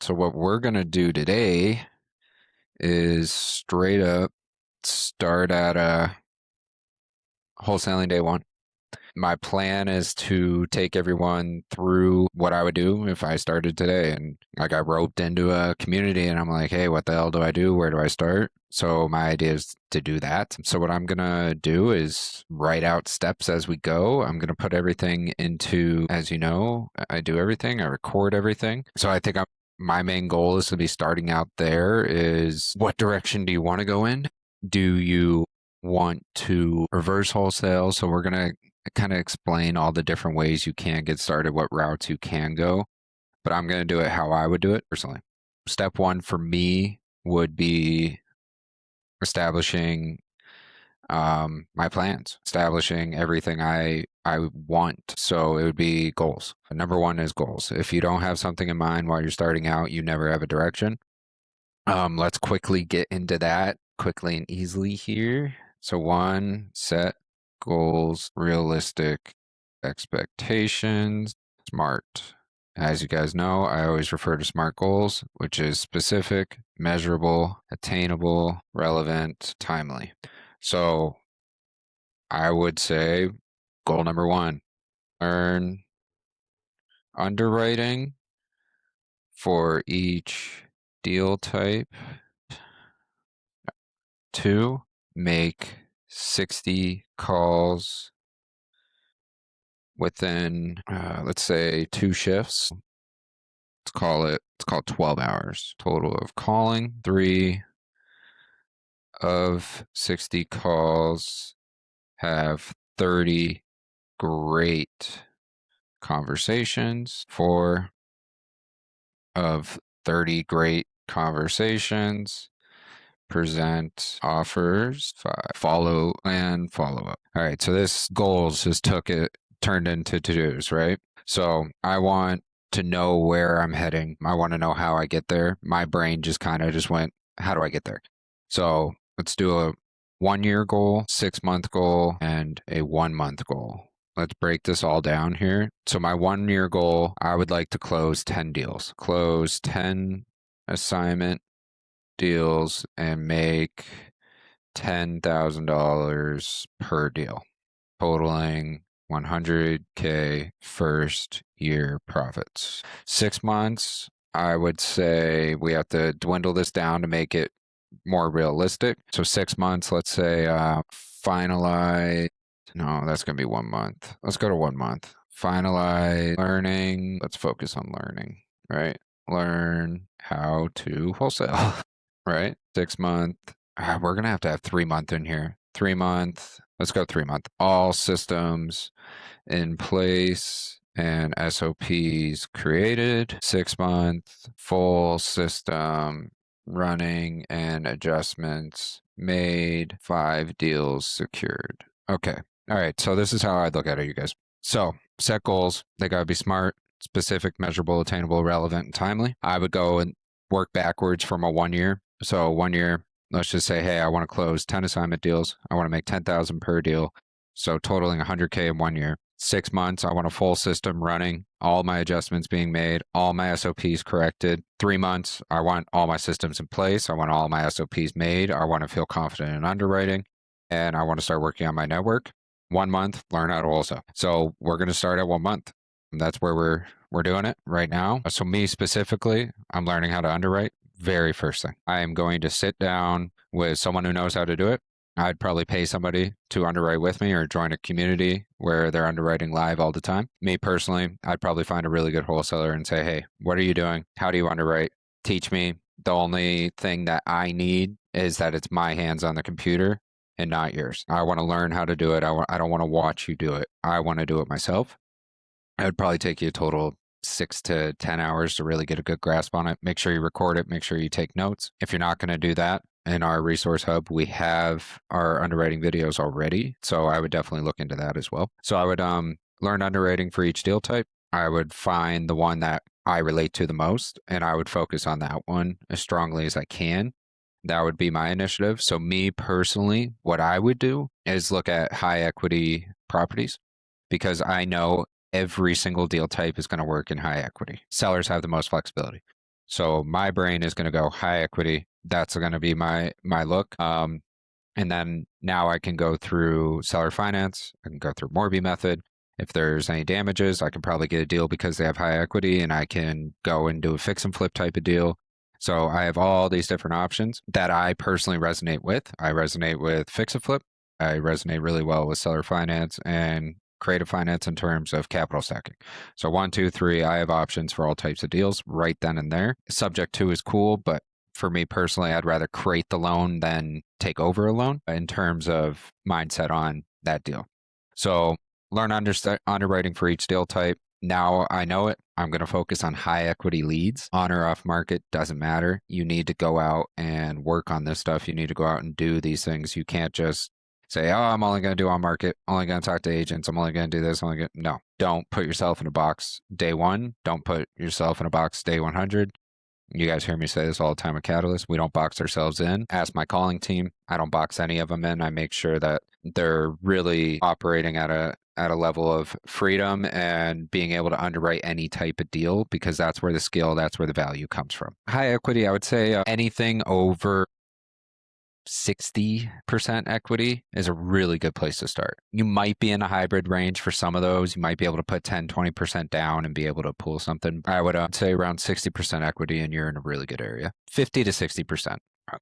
So what we're going to do today is straight up start at wholesaling day one. My plan is to take everyone through what I would do if I started today. And I got roped into a community and I'm like, hey, what the hell do I do? Where do I start? So my idea is to do that. So what I'm going to do is write out steps as we go. I'm going to put everything into, as you know, I do everything. I record everything. So I think my main goal is to be starting out there is what direction do you want to go in? Do you want to reverse wholesale? So we're going to kind of explain all the different ways you can get started, what routes you can go, but I'm going to do it how I would do it personally. Step one for me would be establishing my plans, establishing everything I want. So it would be goals. Number one is goals. If you don't have something in mind while you're starting out, you never have a direction. Let's quickly get into that quickly and easily here. So one, set goals, realistic expectations, SMART. As you guys know, I always refer to SMART goals, which is specific, measurable, attainable, relevant, timely. So I would say goal number one, learn underwriting for each deal type. Two, make 60 calls within, let's say, 2 shifts. It's called 12 hours total of calling. 3 of 60 calls have 30 great conversations. 4 of 30 great conversations present offers. 5 follow and follow up. All right, so this goals just turned into to-dos, right? So I want to know where I'm heading. I want to know how I get there. My brain just kind of just went, how do I get there? So let's do a 1-year goal, 6-month goal, and a 1-month goal. Let's break this all down here. So my 1-year goal, I would like to close 10 deals, close 10 assignment deals and make $10,000 per deal, totaling 100K first year profits. 6 months, I would say we have to dwindle this down to make it more realistic. So 6 months, let's say finalize. No, that's going to be 1 month. Let's go to 1 month. Finalize learning. Let's focus on learning, right? Learn how to wholesale, right? 6 month. We're going to have 3 month in here. 3 month. Let's go 3 month. All systems in place and SOPs created. 6 month. Full system running and adjustments made. 5 deals secured. Okay. All right. So this is how I'd look at it, you guys. So set goals. They got to be smart, specific, measurable, attainable, relevant, and timely. I would go and work backwards from a 1 year. So 1 year, let's just say, hey, I want to close 10 assignment deals. I want to make 10,000 per deal. So totaling 100K in 1 year. 6 months, I want a full system running, all my adjustments being made, all my SOPs corrected. 3 months, I want all my systems in place. I want all my SOPs made. I want to feel confident in underwriting, and I want to start working on my network. 1 month, learn how to wholesale. So we're going to start at 1 month. That's where we're doing it right now. So me specifically, I'm learning how to underwrite. Very first thing, I am going to sit down with someone who knows how to do it. I'd probably pay somebody to underwrite with me or join a community where they're underwriting live all the time. Me personally, I'd probably find a really good wholesaler and say, hey, what are you doing? How do you underwrite? Teach me. The only thing that I need is that it's my hands on the computer and not yours. I want to learn how to do it. I don't want to watch you do it. I want to do it myself. It would probably take you a total 6 to 10 hours to really get a good grasp on it. Make sure you record it. Make sure you take notes. If you're not going to do that, in our resource hub, we have our underwriting videos already. So I would definitely look into that as well. So I would learn underwriting for each deal type. I would find the one that I relate to the most, and I would focus on that one as strongly as I can. That would be my initiative. So me personally, what I would do is look at high equity properties because I know every single deal type is going to work in high equity. Sellers have the most flexibility. So my brain is going to go high equity. That's going to be my look. And then now I can go through seller finance. I can go through Morby method. If there's any damages, I can probably get a deal because they have high equity, and I can go and do a fix and flip type of deal. So I have all these different options that I personally resonate with. I resonate with fix and flip. I resonate really well with seller finance and creative finance in terms of capital stacking. So 1, 2, 3, I have options for all types of deals right then and there. Subject to is cool, but for me personally, I'd rather create the loan than take over a loan in terms of mindset on that deal. So learn underwriting for each deal type. Now I know it. I'm going to focus on high equity leads. On or off market, doesn't matter. You need to go out and work on this stuff. You need to go out and do these things. You can't just say, oh, I'm only going to do on market, only going to talk to agents. I'm only going to do this. No, don't put yourself in a box day one. Don't put yourself in a box day 100. You guys hear me say this all the time at Catalyst. We don't box ourselves in. Ask my calling team. I don't box any of them in. I make sure that they're really operating at a level of freedom and being able to underwrite any type of deal, because that's where the skill, that's where the value comes from. High equity, I would say anything over 60% equity is a really good place to start. You might be in a hybrid range for some of those. You might be able to put 10, 20% down and be able to pull something. I would say around 60% equity and you're in a really good area. 50 to 60%.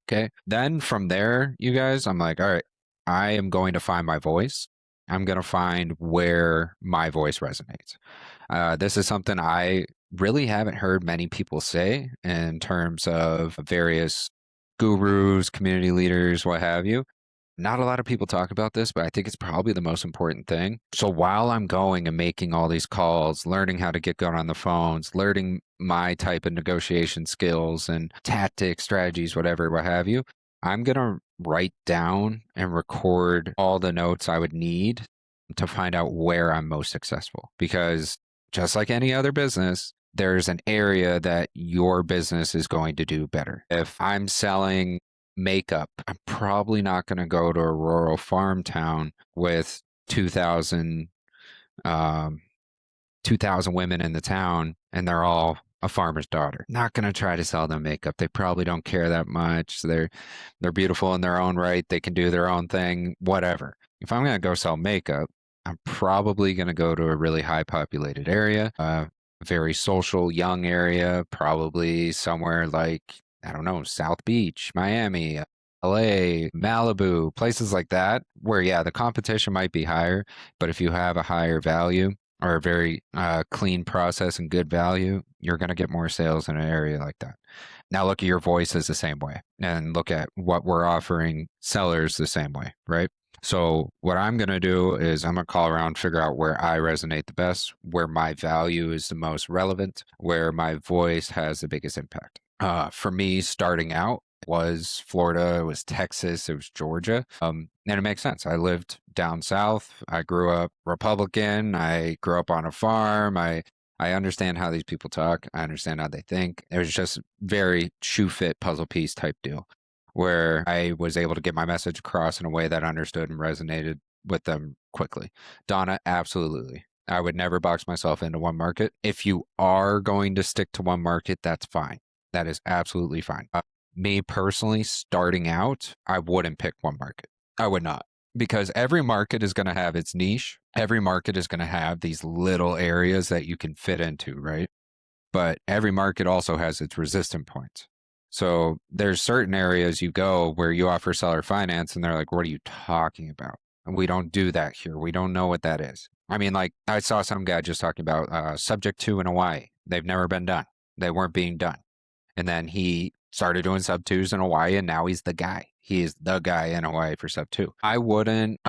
Okay. Then from there, you guys, I'm like, all right, I am going to find my voice. I'm going to find where my voice resonates. This is something I really haven't heard many people say in terms of various gurus, community leaders, what have you. Not a lot of people talk about this, but I think it's probably the most important thing. So while I'm going and making all these calls, learning how to get good on the phones, learning my type of negotiation skills and tactics, strategies, whatever, what have you, I'm going to write down and record all the notes I would need to find out where I'm most successful. Because just like any other business, there's an area that your business is going to do better. If I'm selling makeup, I'm probably not going to go to a rural farm town with 2,000 women in the town and they're all a farmer's daughter. Not going to try to sell them makeup. They probably don't care that much. They're beautiful in their own right. They can do their own thing, whatever. If I'm going to go sell makeup, I'm probably going to go to a really high populated area, very social, young area, probably somewhere like, I don't know, South Beach, Miami, LA, Malibu, places like that, where, yeah, the competition might be higher, but if you have a higher value or a very clean process and good value, you're going to get more sales in an area like that. Now look at your voice as the same way, and look at what we're offering sellers the same way, right? So what I'm going to do is I'm going to call around, figure out where I resonate the best, where my value is the most relevant, where my voice has the biggest impact. For me, starting out was Florida, it was Texas, it was Georgia. And it makes sense. I lived down south. I grew up Republican. I grew up on a farm. I understand how these people talk. I understand how they think. It was just very shoe fit puzzle piece type deal, where I was able to get my message across in a way that understood and resonated with them quickly. Donna, absolutely. I would never box myself into one market. If you are going to stick to one market, that's fine. That is absolutely fine. Me personally, starting out, I wouldn't pick one market. I would not, because every market is going to have its niche. Every market is going to have these little areas that you can fit into, right? But every market also has its resistant points. So there's certain areas you go where you offer seller finance and they're like, what are you talking about? And we don't do that here. We don't know what that is. I mean, like I saw some guy just talking about subject to in Hawaii. They've never been done. They weren't being done. And then he started doing sub twos in Hawaii and now he's the guy. He is the guy in Hawaii for sub two. I wouldn't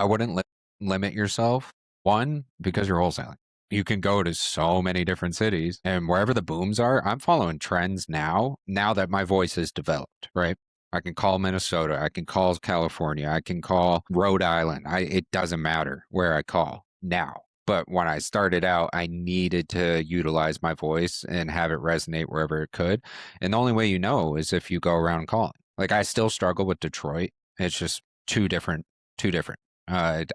limit yourself. One, because you're wholesaling. You can go to so many different cities, and wherever the booms are, I'm following trends now that my voice is developed, right? I can call Minnesota, I can call California, I can call Rhode Island. It doesn't matter where I call now. But when I started out, I needed to utilize my voice and have it resonate wherever it could. And the only way you know is if you go around calling. Like I still struggle with Detroit. It's just too different. I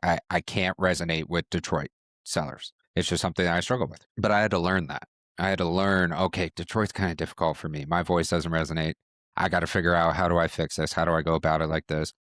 can't resonate with Detroit sellers. It's just something that I struggle with. But I had to learn that. I had to learn, okay, Detroit's kind of difficult for me. My voice doesn't resonate. I got to figure out, how do I fix this? How do I go about it like this?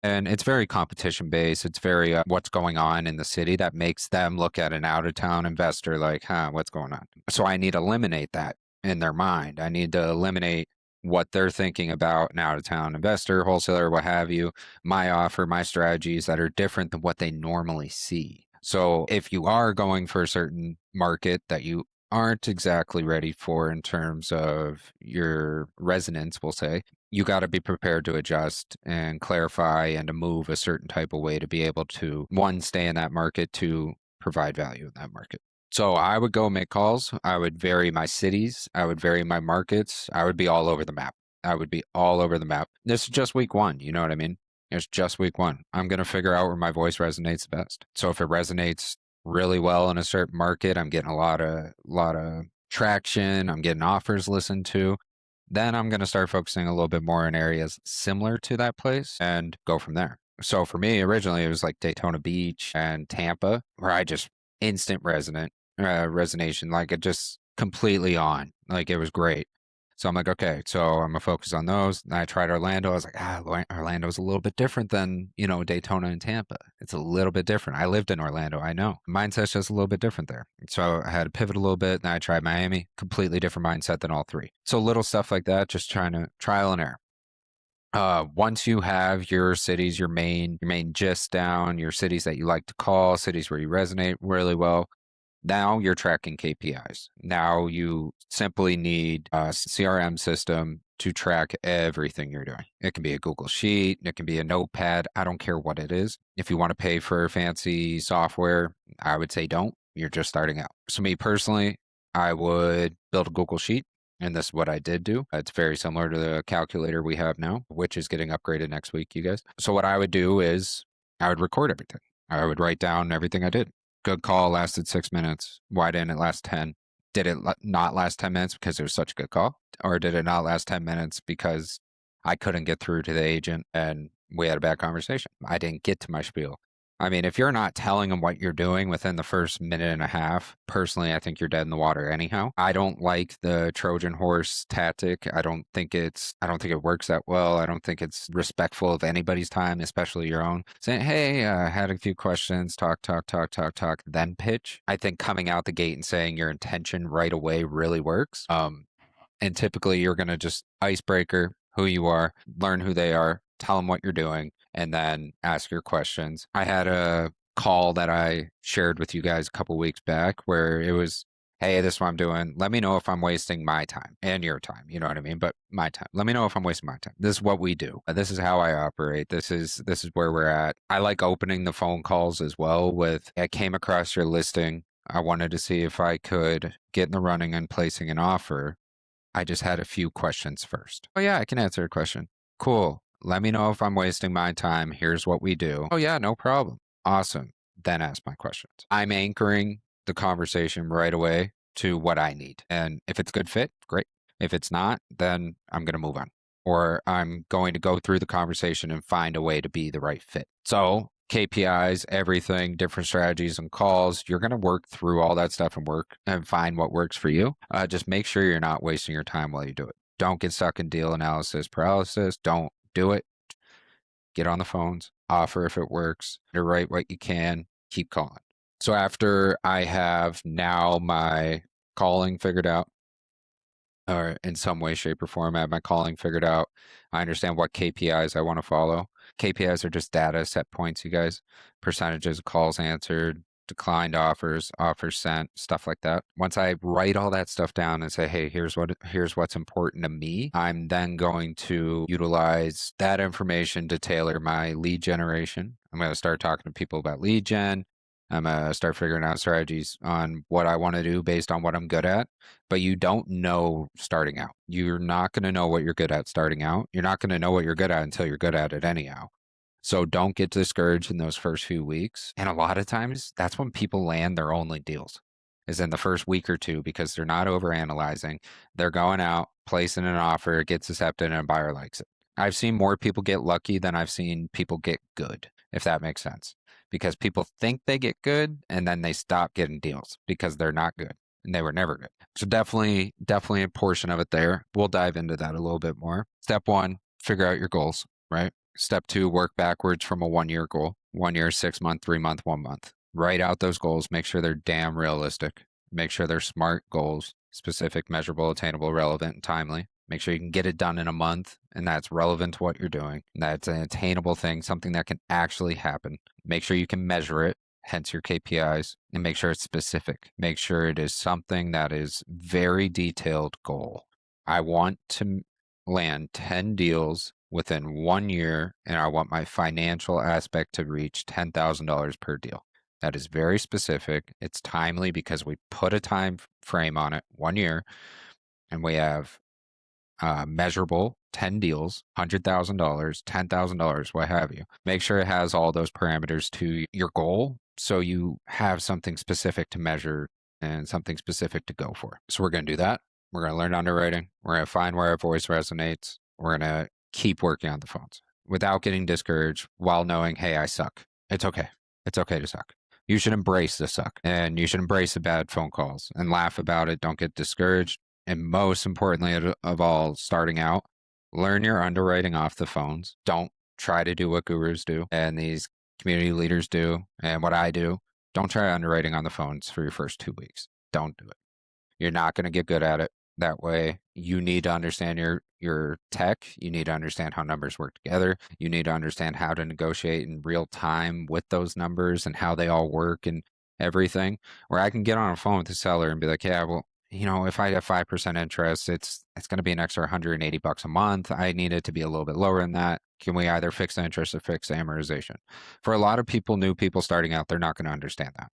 And it's very competition based. It's very what's going on in the city that makes them look at an out of town investor like, what's going on? So I need to eliminate that in their mind. I need to eliminate what they're thinking about an out of town investor, wholesaler, what have you, my offer, my strategies that are different than what they normally see. So if you are going for a certain market that you aren't exactly ready for in terms of your resonance, we'll say, you got to be prepared to adjust and clarify and to move a certain type of way to be able to, one, stay in that market, two, provide value in that market. So I would go make calls. I would vary my cities. I would vary my markets. I would be all over the map. I would be all over the map. This is just week one. You know what I mean? It's just week one. I'm going to figure out where my voice resonates the best. So if it resonates really well in a certain market, I'm getting a lot of traction. I'm getting offers listened to. Then I'm going to start focusing a little bit more in areas similar to that place and go from there. So for me, originally it was like Daytona Beach and Tampa, where I just instant resonation, like it just completely on, like it was great. So I'm like, okay, so I'm gonna focus on those. And I tried Orlando. I was like, Orlando's a little bit different than, Daytona and Tampa. It's a little bit different. I lived in Orlando. I know. Mindset's just a little bit different there. So I had to pivot a little bit. Then I tried Miami, completely different mindset than all three. So little stuff like that, just trying to trial and error. Once you have your cities, your main gist down, your cities that you like to call, cities where you resonate really well, now you're tracking KPIs. Now you simply need a CRM system to track everything you're doing. It can be a Google Sheet, it can be a notepad. I don't care what it is. If you want to pay for fancy software, I would say don't. You're just starting out. So, me personally, I would build a Google Sheet. And this is what I did do. It's very similar to the calculator we have now, which is getting upgraded next week, you guys. So, what I would do is I would record everything. I would write down everything I did. Good call, lasted 6 minutes. Why didn't it last 10? Did it not last 10 minutes because it was such a good call? Or did it not last 10 minutes because I couldn't get through to the agent and we had a bad conversation? I didn't get to my spiel. I mean, if you're not telling them what you're doing within the first minute and a half, personally, I think you're dead in the water anyhow. I don't like the Trojan horse tactic. I don't think it works that well. I don't think it's respectful of anybody's time, especially your own. Saying, hey, I had a few questions, talk, then pitch. I think coming out the gate and saying your intention right away really works. And typically you're going to just icebreaker who you are, learn who they are, tell them what you're doing, and then ask your questions. I had a call that I shared with you guys a couple weeks back where it was, hey, this is what I'm doing. Let me know if I'm wasting my time and your time. You know what I mean? But my time. Let me know if I'm wasting my time. This is what we do. This is how I operate. This is where we're at. I like opening the phone calls as well with, I came across your listing. I wanted to see if I could get in the running and placing an offer. I just had a few questions first. Oh, yeah, I can answer a question. Cool. Let me know if I'm wasting my time. Here's what we do. Oh, yeah, no problem. Awesome. Then ask my questions. I'm anchoring the conversation right away to what I need. And if it's a good fit, great. If it's not, then I'm going to move on. Or I'm going to go through the conversation and find a way to be the right fit. So KPIs, everything, different strategies and calls. You're going to work through all that stuff and work and find what works for you. Just make sure you're not wasting your time while you do it. Don't get stuck in deal analysis paralysis. Don't do it. Get on the phones, offer if it works, write what you can, keep calling. So after I have now my calling figured out, or in some way, shape, or form, I have my calling figured out. I understand what KPIs I want to follow. KPIs are just data set points, you guys. Percentages of calls answered, declined offers, offers sent, stuff like that. Once I write all that stuff down and say, hey, here's what's important to me, I'm then going to utilize that information to tailor my lead generation. I'm going to start talking to people about lead gen. I'm going to start figuring out strategies on what I want to do based on what I'm good at. But you don't know starting out. You're not going to know what you're good at starting out. You're not going to know what you're good at until you're good at it anyhow. So don't get discouraged in those first few weeks. And a lot of times that's when people land their only deals, is in the first week or two, because they're not overanalyzing. They're going out, placing an offer, it gets accepted, and a buyer likes it. I've seen more people get lucky than I've seen people get good, if that makes sense. Because people think they get good and then they stop getting deals because they're not good. and they were never good. So definitely a portion of it there. We'll dive into that a little bit more. Step one, figure out your goals, right? Step two, work backwards from a 1 year goal. 1 year, 6 month, 3 month, 1 month. Write out those goals. Make sure they're damn realistic. Make sure they're SMART goals, specific, measurable, attainable, relevant, and timely. Make sure you can get it done in a month and that's relevant to what you're doing. That's an attainable thing, something that can actually happen. Make sure you can measure it, hence your KPIs, and make sure it's specific. Make sure it is something that is very detailed goal. I want to land 10 deals within 1 year, and I want my financial aspect to reach $10,000 per deal. That is very specific. It's timely because we put a time frame on it, 1 year, and we have measurable 10 deals, $100,000, $10,000, what have you. Make sure it has all those parameters to your goal so you have something specific to measure and something specific to go for. So we're going to do that. We're going to learn underwriting. We're going to find where our voice resonates. We're going to keep working on the phones without getting discouraged while knowing, hey, I suck. It's okay. It's okay to suck. You should embrace the suck and you should embrace the bad phone calls and laugh about it. Don't get discouraged. And most importantly of all, starting out, learn your underwriting off the phones. Don't try to do what gurus do and these community leaders do and what I do. Don't try underwriting on the phones for your first 2 weeks. Don't do it. You're not going to get good at it that way. You need to understand your tech. You need to understand how numbers work together. You need to understand how to negotiate in real time with those numbers and how they all work and everything. Where I can get on a phone with the seller and be like, yeah, well, if I have 5% interest, it's going to be an extra $180 a month. I need it to be a little bit lower than that. Can we either fix the interest or fix the amortization? For a lot of people, new people starting out, they're not going to understand that.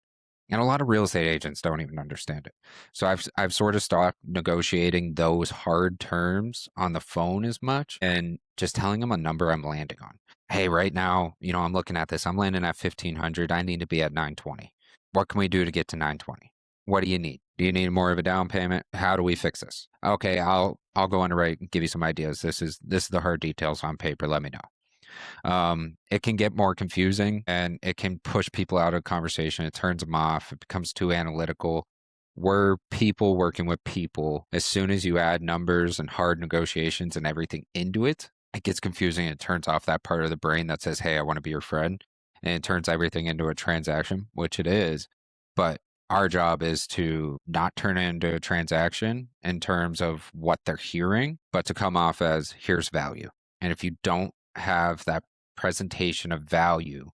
And a lot of real estate agents don't even understand it. So I've sort of stopped negotiating those hard terms on the phone as much and just telling them a number I'm landing on. Hey, right now, I'm looking at this. I'm landing at 1,500. I need to be at 920. What can we do to get to 920? What do you need? Do you need more of a down payment? How do we fix this? Okay, I'll go underwrite and give you some ideas. This is the hard details on paper. Let me know. It can get more confusing and it can push people out of conversation. It turns them off. It becomes too analytical. We're people working with people. As soon as you add numbers and hard negotiations and everything into it, it gets confusing. It turns off that part of the brain that says, hey, I want to be your friend. And it turns everything into a transaction, which it is. But our job is to not turn it into a transaction in terms of what they're hearing, but to come off as here's value. And if you don't have that presentation of value,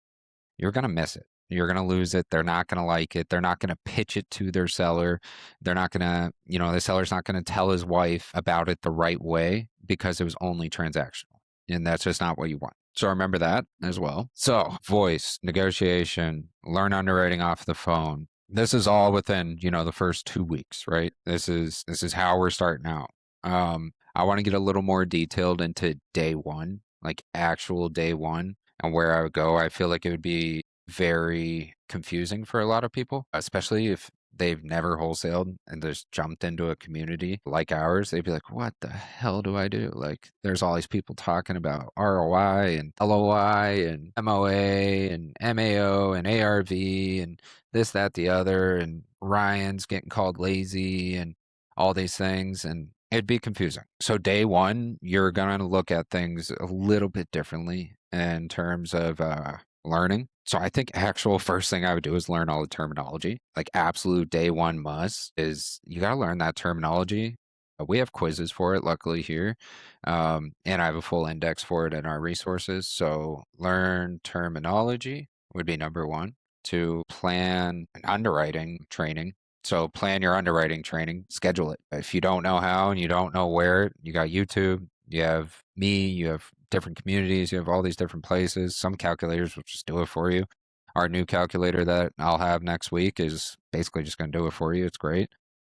you're going to miss it. You're going to lose it. They're not going to like it. They're not going to pitch it to their seller. They're not going to, the seller's not going to tell his wife about it the right way because it was only transactional. And that's just not what you want. So remember that as well. So voice, negotiation, learn underwriting off the phone. This is all within, the first 2 weeks, right? This is how we're starting out. I want to get a little more detailed into day one, like actual day one and where I would go. I feel like it would be very confusing for a lot of people, especially if they've never wholesaled and just jumped into a community like ours. They'd be like, what the hell do I do? Like there's all these people talking about ROI and LOI and MOA and MAO and ARV and this, that, the other. And Ryan's getting called lazy and all these things. And it'd be confusing. So day one, you're going to look at things a little bit differently in terms of learning. So I think actual first thing I would do is learn all the terminology. Like absolute day one must is you got to learn that terminology. We have quizzes for it, luckily here. And I have a full index for it in our resources. So learn terminology would be number one. To plan an underwriting training. So plan your underwriting training, schedule it. If you don't know how and you don't know where, you got YouTube, you have me, you have different communities, you have all these different places. Some calculators will just do it for you. Our new calculator that I'll have next week is basically just going to do it for you. It's great.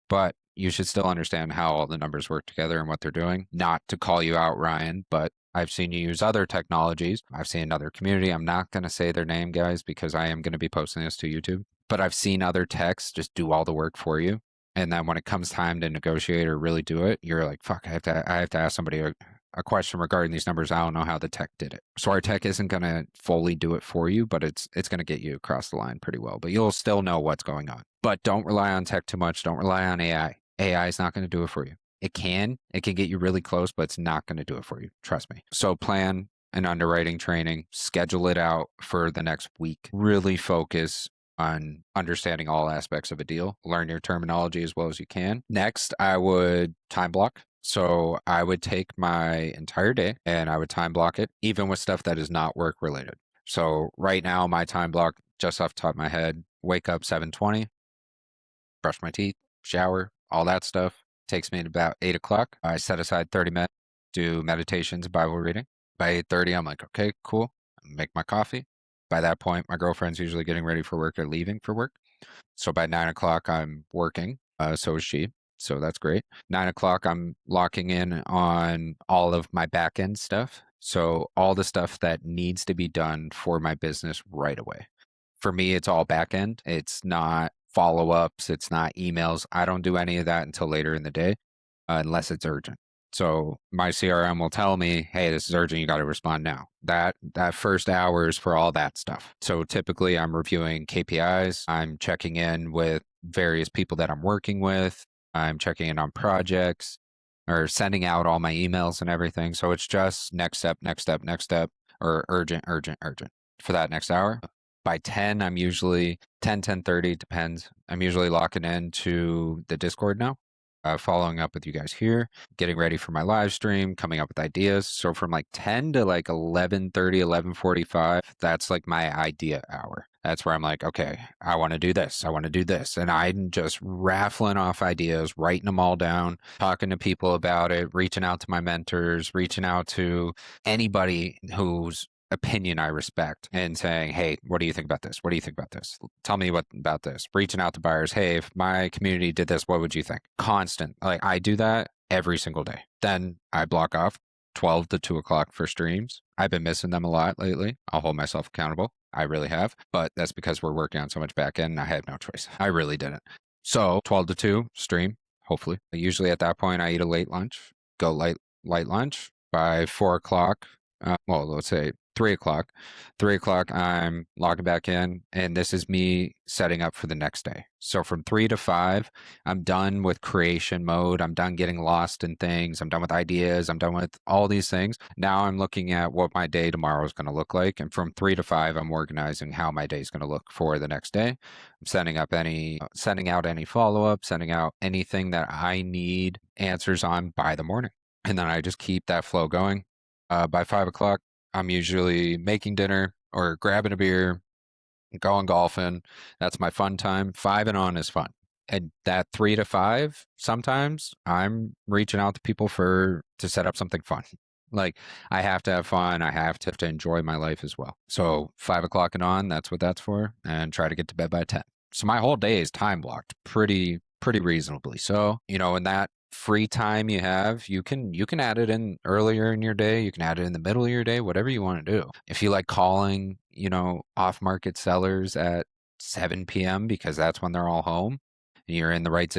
But you should still understand how all the numbers work together and what they're doing. Not to call you out, Ryan, but I've seen you use other technologies. I've seen another community. I'm not going to say their name, guys, because I am going to be posting this to YouTube. But I've seen other techs just do all the work for you. And then when it comes time to negotiate or really do it, you're like, fuck, I have to ask somebody a question regarding these numbers. I don't know how the tech did it. So our tech isn't going to fully do it for you, but it's going to get you across the line pretty well. But you'll still know what's going on. But don't rely on tech too much. Don't rely on AI. AI is not going to do it for you. It can get you really close, but it's not going to do it for you. Trust me. So plan an underwriting training, schedule it out for the next week. Really focus on understanding all aspects of a deal. Learn your terminology as well as you can. Next, I would time block. So I would take my entire day and I would time block it, even with stuff that is not work related. So right now, my time block, just off the top of my head, wake up 7:20, brush my teeth, shower, all that stuff. Takes me to about 8 o'clock. I set aside 30 minutes, do meditations, Bible reading. By 8:30, I'm like, okay, cool. Make my coffee. By that point, my girlfriend's usually getting ready for work or leaving for work. So by 9 o'clock, I'm working. So is she. So that's great. 9 o'clock, I'm locking in on all of my back end stuff. So all the stuff that needs to be done for my business right away. For me, it's all back end. It's not follow ups. It's not emails. I don't do any of that until later in the day, unless it's urgent. So my CRM will tell me, hey, this is urgent. You got to respond now. That first hour is for all that stuff. So typically I'm reviewing KPIs. I'm checking in with various people that I'm working with. I'm checking in on projects or sending out all my emails and everything. So it's just next step, or urgent for that next hour. By 10, I'm usually 10:30, depends. I'm usually locking into the Discord now. Following up with you guys here, getting ready for my live stream, coming up with ideas. So from like 10 to like 11:30, 11:45, that's like my idea hour. That's where I'm like, okay, I want to do this. I want to do this. And I'm just raffling off ideas, writing them all down, talking to people about it, reaching out to my mentors, reaching out to anybody who's opinion I respect and saying, hey, what do you think about this? What do you think about this? Tell me what about this. Reaching out to buyers. Hey, if my community did this, what would you think? Constant. Like I do that every single day. Then I block off 12 to 2 o'clock for streams. I've been missing them a lot lately. I'll hold myself accountable. I really have. But that's because we're working on so much back end and I had no choice. I really didn't. So 12 to 2 stream, hopefully. Usually at that point, I eat a late lunch, go light lunch. By 4 o'clock, well, let's say 3 o'clock. 3 o'clock, I'm logging back in, and this is me setting up for the next day. So from 3 to 5, I'm done with creation mode. I'm done getting lost in things. I'm done with ideas. I'm done with all these things. Now I'm looking at what my day tomorrow is going to look like. And from 3 to 5, I'm organizing how my day is going to look for the next day. I'm sending out any follow-up, sending out anything that I need answers on by the morning. And then I just keep that flow going. By 5 o'clock, I'm usually making dinner or grabbing a beer, going golfing. That's my fun time. 5 and on is fun. And that 3 to 5, sometimes I'm reaching out to people to set up something fun. Like I have to have fun. I have to enjoy my life as well. So 5 o'clock and on, that's what that's for. And try to get to bed by 10. So my whole day is time blocked pretty reasonably. So, in that free time you have, you can add it in earlier in your day, you can add it in the middle of your day, whatever you want to do. If you like calling, off-market sellers at 7 p.m. because that's when they're all home and you're in the right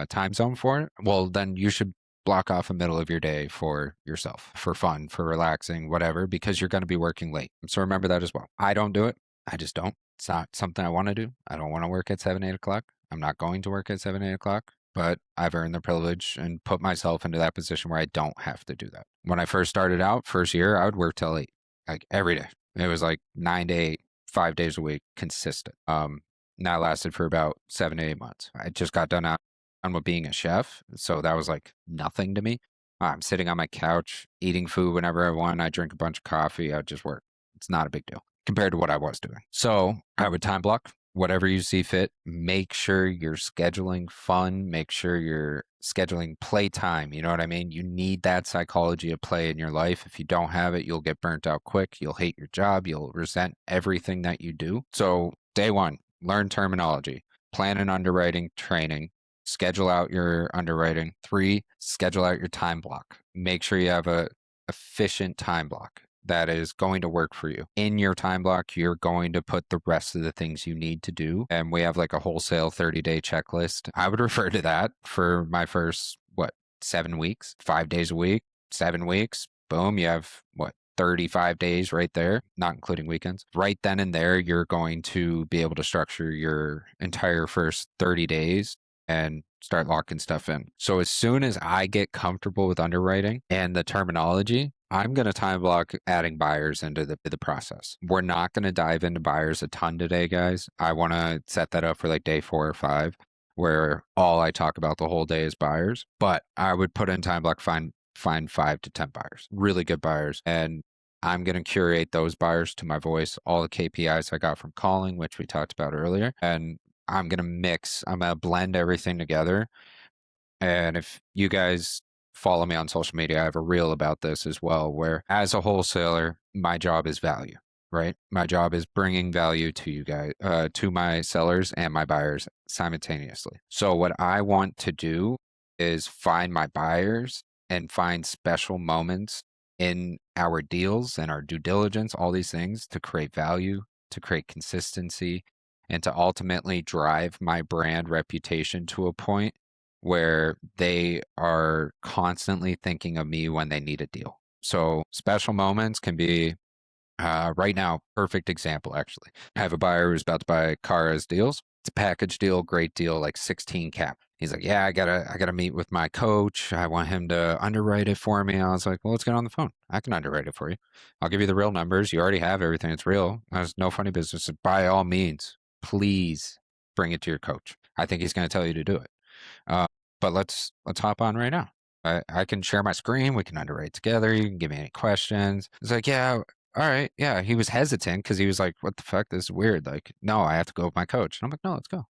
time zone for it, well, then you should block off a middle of your day for yourself, for fun, for relaxing, whatever, because you're going to be working late. So remember that as well. I don't do it. I just don't. It's not something I want to do. I don't want to work at 7, 8 o'clock. I'm not going to work at 7, 8 o'clock, but I've earned the privilege and put myself into that position where I don't have to do that. When I first started out, first year, I would work till 8, like every day. It was like 9 to 8, 5 days a week, consistent. And that lasted for about 7 to 8 months. I just got done with being a chef, so that was like nothing to me. I'm sitting on my couch, eating food whenever I want. I drink a bunch of coffee. I just work. It's not a big deal compared to what I was doing. So I would time block whatever you see fit. Make sure you're scheduling fun. Make sure you're scheduling playtime. You know what I mean? You need that psychology of play in your life. If you don't have it, you'll get burnt out quick. You'll hate your job. You'll resent everything that you do. So day 1, learn terminology, plan an underwriting training, schedule out your underwriting. 3, schedule out your time block. Make sure you have a efficient time block that is going to work for you. In your time block, you're going to put the rest of the things you need to do. And we have like a wholesale 30-day checklist. I would refer to that for my first, 7 weeks, 5 days a week, 7 weeks. Boom, you have what? 35 days right there, not including weekends. Right then and there, you're going to be able to structure your entire first 30 days and start locking stuff in. So as soon as I get comfortable with underwriting and the terminology, I'm going to time block adding buyers into the process. We're not going to dive into buyers a ton today, guys. I want to set that up for like day 4 or 5, where all I talk about the whole day is buyers. But I would put in time block, find 5 to 10 buyers, really good buyers, and I'm going to curate those buyers to my voice, all the KPIs I got from calling, which we talked about earlier, and I'm going to blend everything together. And if you guys follow me on social media, I have a reel about this as well, where as a wholesaler, my job is value, right? My job is bringing value to you guys, to my sellers and my buyers simultaneously. So what I want to do is find my buyers and find special moments in our deals and our due diligence, all these things to create value, to create consistency, and to ultimately drive my brand reputation to a point where they are constantly thinking of me when they need a deal. So special moments can be right now, perfect example, actually. I have a buyer who's about to buy Kara's deals. It's a package deal, great deal, like 16 cap. He's like, yeah, I gotta meet with my coach. I want him to underwrite it for me. I was like, well, let's get on the phone. I can underwrite it for you. I'll give you the real numbers. You already have everything. It's real. There's no funny business. By all means, please bring it to your coach. I think he's going to tell you to do it. But let's hop on right now. I can share my screen. We can underwrite together. You can give me any questions. It's like, yeah, all right. Yeah. He was hesitant because he was like, what the fuck? This is weird. Like, no, I have to go with my coach. And I'm like, no, let's go.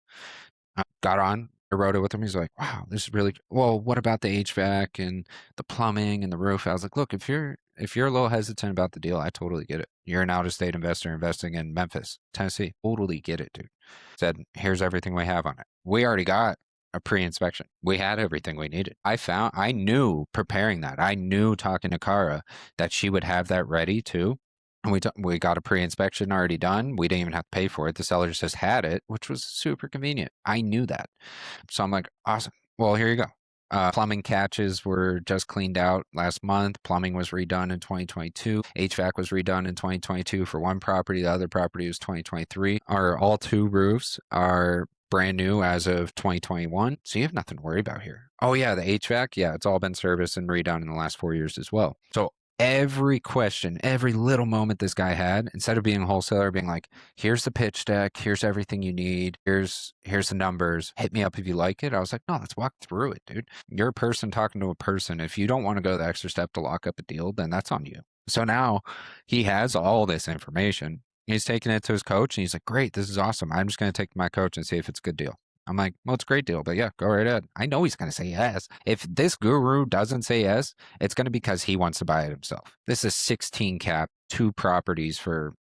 I got on. I wrote it with him. He's like, wow, this is really well. What about the HVAC and the plumbing and the roof? I was like, look, if you're a little hesitant about the deal, I totally get it. You're an out-of-state investor investing in Memphis, Tennessee. Totally get it, dude. Said, here's everything we have on it. We already got a pre-inspection. We had everything we needed. I knew preparing that. I knew talking to Kara that she would have that ready too. And we got a pre-inspection already done. We didn't even have to pay for it. The seller just had it, which was super convenient. I knew that. So I'm like, awesome. Well, here you go. Plumbing catches were just cleaned out last month. Plumbing was redone in 2022. HVAC was redone in 2022 for one property. The other property was 2023. All 2 roofs are brand new as of 2021. So you have nothing to worry about here. Oh yeah, the HVAC. Yeah, it's all been serviced and redone in the last 4 years as well. So every question, every little moment this guy had, instead of being a wholesaler, being like, here's the pitch deck, here's everything you need, here's the numbers, hit me up if you like it. I was like, no, let's walk through it, dude. You're a person talking to a person. If you don't want to go the extra step to lock up a deal, then that's on you. So now he has all this information. He's taking it to his coach and he's like, great, this is awesome. I'm just going to take my coach and see if it's a good deal. I'm like, well, it's a great deal, but yeah, go right ahead. I know he's going to say yes. If this guru doesn't say yes, it's going to be because he wants to buy it himself. This is 16 cap, 2 properties for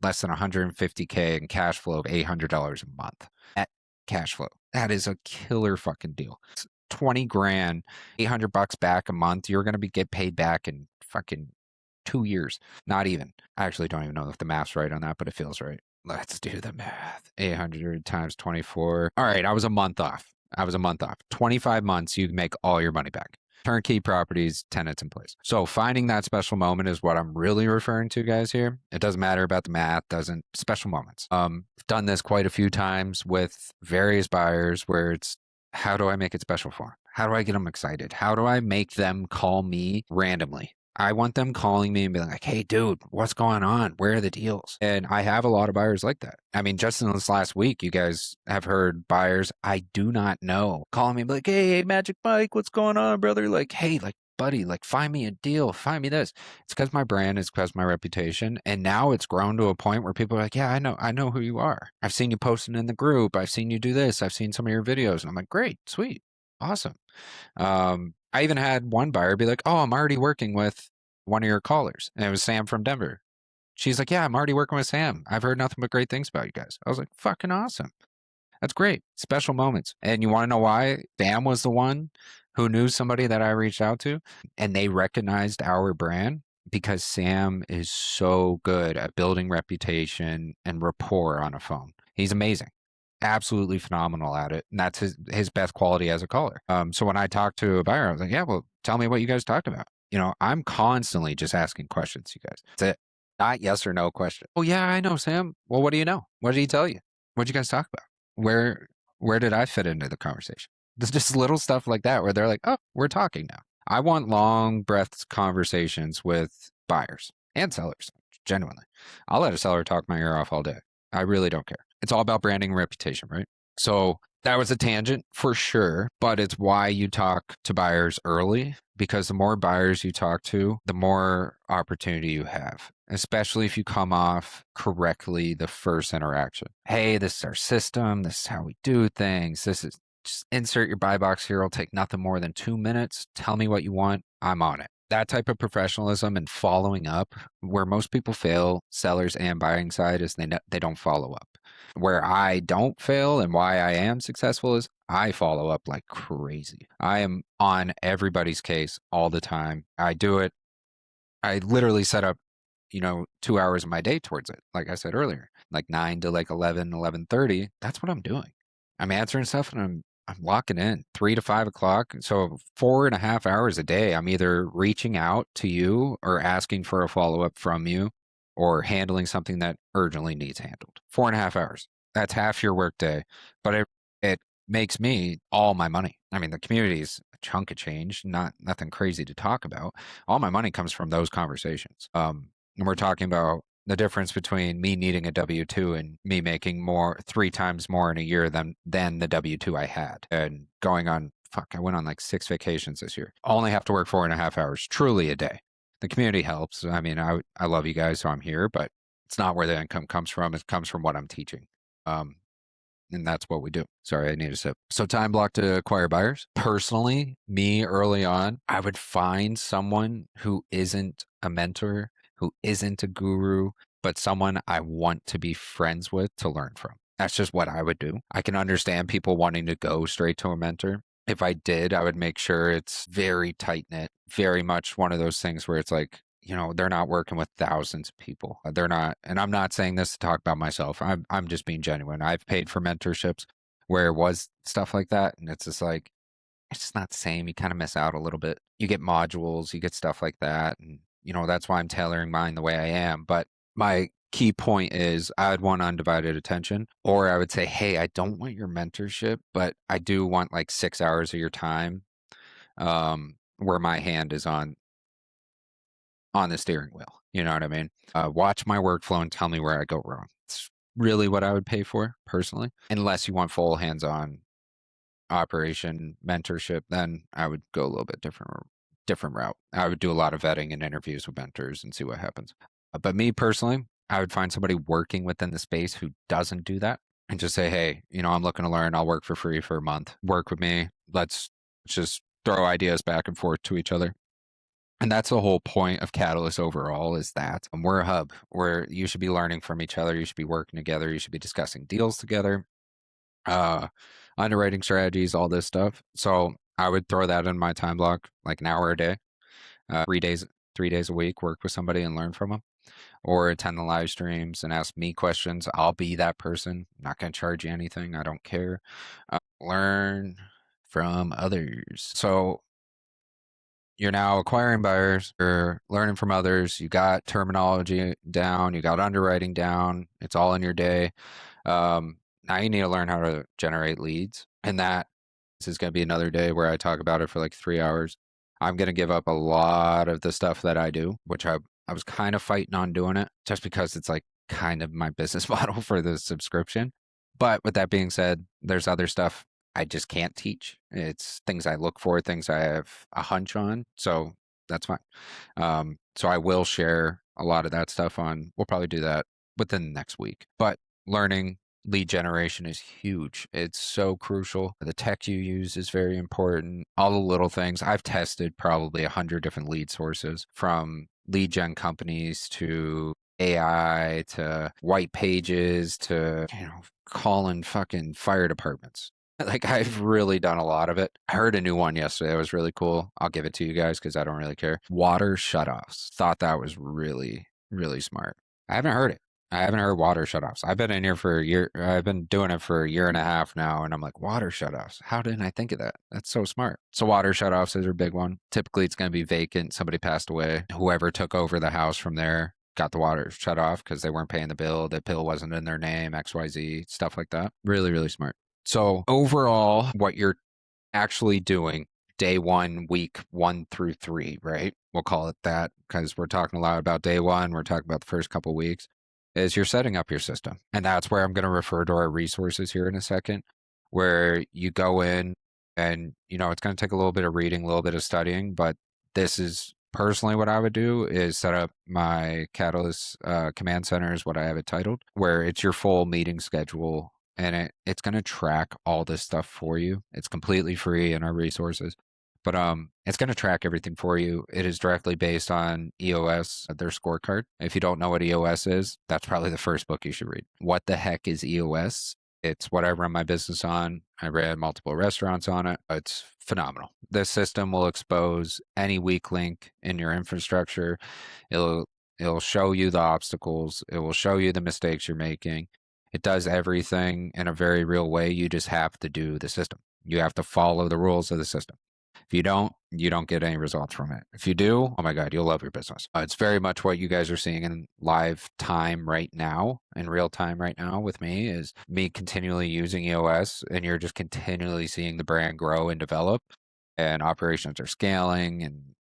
less than 150K and cash flow of $800 a month. At cash flow, that is a killer fucking deal. It's 20 grand, $800 back a month. You're going to get paid back in fucking 2 years. Not even. I actually don't even know if the math's right on that, but it feels right. Let's do the math. 800 times 24. All right, I was a month off. 25 months, you make all your money back. Turnkey properties, tenants in place. So finding that special moment is what I'm really referring to, guys, here. It doesn't matter about the math, special moments. Done this quite a few times with various buyers where it's, how do I make it special for them? How do I get them excited? How do I make them call me randomly? I want them calling me and being like, hey, dude, what's going on? Where are the deals? And I have a lot of buyers like that. I mean, just in this last week, you guys have heard buyers I do not know calling me like, hey, Magic Mike, what's going on, brother? Like, hey, like, buddy, like, find me a deal, find me this. It's because my brand, it's because my reputation. And now it's grown to a point where people are like, yeah, I know who you are. I've seen you posting in the group. I've seen you do this. I've seen some of your videos. And I'm like, great, sweet, awesome. I even had one buyer be like, oh, I'm already working with one of your callers. And it was Sam from Denver. She's like, yeah, I'm already working with Sam. I've heard nothing but great things about you guys. I was like, fucking awesome. That's great. Special moments. And you want to know why? Sam was the one who knew somebody that I reached out to, and they recognized our brand because Sam is so good at building reputation and rapport on a phone. He's amazing. absolutely phenomenal at it. And that's his best quality as a caller. So when I talk to a buyer, I was like, yeah, well, tell me what you guys talked about. I'm constantly just asking questions, you guys. That's it. Not yes or no question. Oh yeah, I know, Sam. Well, what do you know? What did he tell you? What did you guys talk about? Where did I fit into the conversation? There's just little stuff like that where they're like, oh, we're talking now. I want long breaths conversations with buyers and sellers, genuinely. I'll let a seller talk my ear off all day. I really don't care. It's all about branding and reputation, right? So that was a tangent for sure, but it's why you talk to buyers early, because the more buyers you talk to, the more opportunity you have, especially if you come off correctly the first interaction. Hey, this is our system. This is how we do things. This is just insert your buy box here. It'll take nothing more than 2 minutes. Tell me what you want. I'm on it. That type of professionalism and following up, where most people fail, sellers and buying side, is they don't follow up. Where I don't fail and why I am successful is I follow up like crazy. I am on everybody's case all the time. I do it. I literally set up, 2 hours of my day towards it. Like I said earlier, like 9 to like 11, 11:30. That's what I'm doing. I'm answering stuff and I'm locking in 3 to 5 o'clock. So 4.5 hours a day, I'm either reaching out to you or asking for a follow up from you or handling something that urgently needs handled. 4.5 hours. That's half your workday, but it makes me all my money. I mean, the community is a chunk of change, not nothing crazy to talk about. All my money comes from those conversations. And we're talking about the difference between me needing a W-2 and me making 3 times more in a year than the W-2 I had, and going on, I went on like 6 vacations this year. Only have to work 4.5 hours, truly a day. The community helps. I mean, I love you guys, so I'm here, but it's not where the income comes from. It comes from what I'm teaching. And that's what we do. Sorry, I need a sip. So time block to acquire buyers. Personally, me early on, I would find someone who isn't a mentor, who isn't a guru, but someone I want to be friends with to learn from. That's just what I would do. I can understand people wanting to go straight to a mentor. If I did, I would make sure it's very tight knit, very much one of those things where it's like, they're not working with thousands of people. They're not, and I'm not saying this to talk about myself. I'm just being genuine. I've paid for mentorships where it was stuff like that, and it's just like, it's just not the same. You kind of miss out a little bit. You get modules, you get stuff like that, and that's why I'm tailoring mine the way I am. But my key point is I would want undivided attention, or I would say, hey, I don't want your mentorship, but I do want like 6 hours of your time, where my hand is on the steering wheel. You know what I mean? Watch my workflow and tell me where I go wrong. It's really what I would pay for personally. Unless you want full hands-on operation mentorship, then I would go a little bit different route. I would do a lot of vetting and interviews with mentors and see what happens. But me personally, I would find somebody working within the space who doesn't do that and just say, hey, I'm looking to learn. I'll work for free for a month. Work with me. Let's just throw ideas back and forth to each other. And that's the whole point of Catalyst overall, is that we're a hub where you should be learning from each other. You should be working together. You should be discussing deals together, underwriting strategies, all this stuff. So I would throw that in my time block, like an hour a day, 3 days a week, work with somebody and learn from them, or attend the live streams and ask me questions. I'll be that person. I'm not going to charge you anything. I don't care. Learn from others. So you're now acquiring buyers, you're learning from others, you got terminology down, you got underwriting down, it's all in your day. Now you need to learn how to generate leads. And this is going to be another day where I talk about it for like 3 hours. I'm going to give up a lot of the stuff that I do, which I was kind of fighting on doing it just because it's like kind of my business model for the subscription. But with that being said, there's other stuff I just can't teach. It's things I look for, things I have a hunch on. So that's fine. So I will share a lot of that stuff we'll probably do that within the next week. But learning lead generation is huge. It's so crucial. The tech you use is very important. All the little things. I've tested probably 100 different lead sources, from lead gen companies to AI to white pages to, calling fucking fire departments. Like, I've really done a lot of it. I heard a new one yesterday. It was really cool. I'll give it to you guys because I don't really care. Water shutoffs. Thought that was really, really smart. I haven't heard it. I haven't heard water shutoffs. I've been in here for a year. I've been doing it for a year and a half now, and I'm like, water shutoffs. How didn't I think of that? That's so smart. So water shutoffs is a big one. Typically, it's going to be vacant. Somebody passed away. Whoever took over the house from there got the water shut off because they weren't paying the bill. The bill wasn't in their name, XYZ, stuff like that. Really, really smart. So overall, what you're actually doing day one, week 1 through 3, right? We'll call it that because we're talking a lot about day one. We're talking about the first couple weeks is you're setting up your system. And that's where I'm going to refer to our resources here in a second, where you go in and, it's going to take a little bit of reading, a little bit of studying, but this is personally what I would do is set up my Catalyst command center is what I have it titled, where it's your full meeting schedule and it's going to track all this stuff for you. It's completely free in our resources. But it's going to track everything for you. It is directly based on EOS, their scorecard. If you don't know what EOS is, that's probably the first book you should read. What the heck is EOS? It's what I run my business on. I ran multiple restaurants on it. It's phenomenal. This system will expose any weak link in your infrastructure. It'll show you the obstacles. It will show you the mistakes you're making. It does everything in a very real way. You just have to do the system. You have to follow the rules of the system. If you don't get any results from it. If you do, oh my God, you'll love your business. It's very much what you guys are seeing in live time right now, in real time right now with me, is me continually using EOS, and you're just continually seeing the brand grow and develop, and operations are scaling, and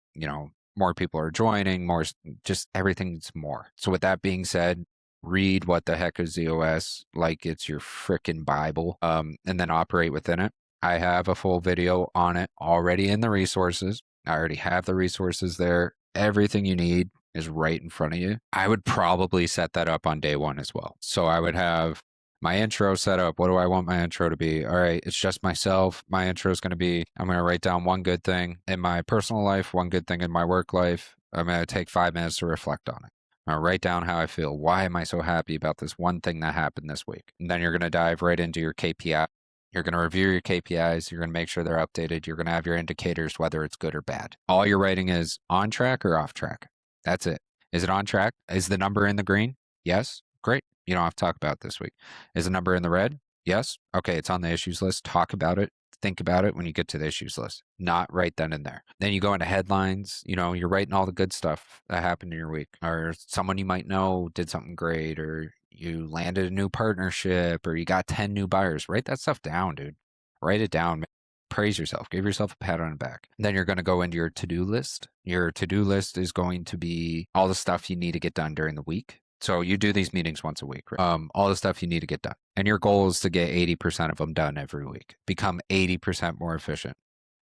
more people are joining, more, just everything's more. So with that being said, read what the heck is EOS like it's your freaking Bible, and then operate within it. I have a full video on it already in the resources. I already have the resources there. Everything you need is right in front of you. I would probably set that up on day one as well. So I would have my intro set up. What do I want my intro to be? All right, it's just myself. My intro is going to be, I'm going to write down one good thing in my personal life, one good thing in my work life. I'm going to take 5 minutes to reflect on it. I'm going to write down how I feel. Why am I so happy about this one thing that happened this week? And then you're going to dive right into your KPI. You're going to review your KPIs. You're going to make sure they're updated. You're going to have your indicators, whether it's good or bad. All you're writing is on track or off track. That's it. Is it on track? Is the number in the green? Yes. Great. You don't have to talk about it this week. Is the number in the red? Yes. Okay. It's on the issues list. Talk about it. Think about it when you get to the issues list, not right then and there. Then you go into headlines. You're writing all the good stuff that happened in your week, or someone you might know did something great, or you landed a new partnership, or you got 10 new buyers. Write that stuff down, dude. Write it down. Praise yourself. Give yourself a pat on the back. Then you're going to go into your to-do list. Your to-do list is going to be all the stuff you need to get done during the week. So you do these meetings once a week, right? All the stuff you need to get done. And your goal is to get 80% of them done every week. Become 80% more efficient.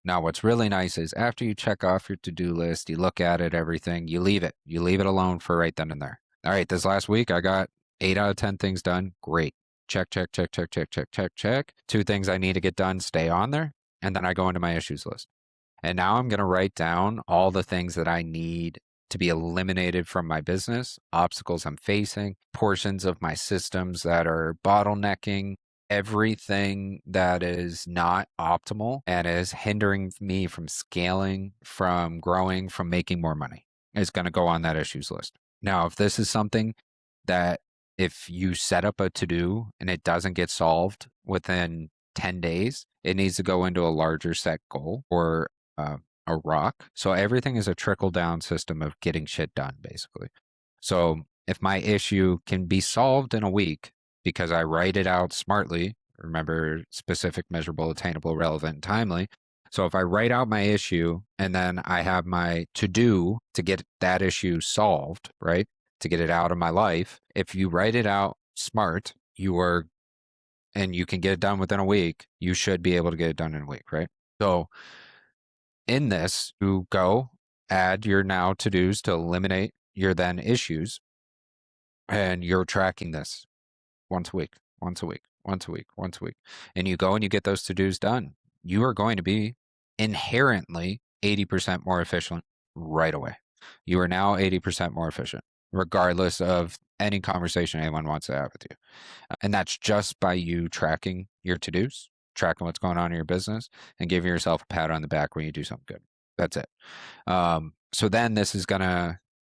Now, what's really nice is after you check off your to-do list, you look at it, everything, you leave it. You leave it alone for right then and there. All right, this last week, I got 8 out of 10 things done. Great. Check, check, check, check, check, check, check, check. 2 things I need to get done, stay on there. And then I go into my issues list. And now I'm going to write down all the things that I need to be eliminated from my business, obstacles I'm facing, portions of my systems that are bottlenecking, everything that is not optimal and is hindering me from scaling, from growing, from making more money is going to go on that issues list. Now, if this is something that if you set up a to-do and it doesn't get solved within 10 days, it needs to go into a larger set goal or a rock. So everything is a trickle down system of getting shit done, basically. So if my issue can be solved in a week because I write it out smartly, remember specific, measurable, attainable, relevant, timely. So if I write out my issue and then I have my to do to get that issue solved, right? To get it out of my life. If you write it out smart, and you can get it done within a week, you should be able to get it done in a week, right? So in this, you go add your now to-dos to eliminate your then issues, and you're tracking this once a week, once a week, once a week, once a week. And you go and you get those to-dos done. You are going to be inherently 80% more efficient right away. You are now 80% more efficient, regardless of any conversation anyone wants to have with you. And that's just by you tracking your to-dos, tracking what's going on in your business, and giving yourself a pat on the back when you do something good. That's it. So then this is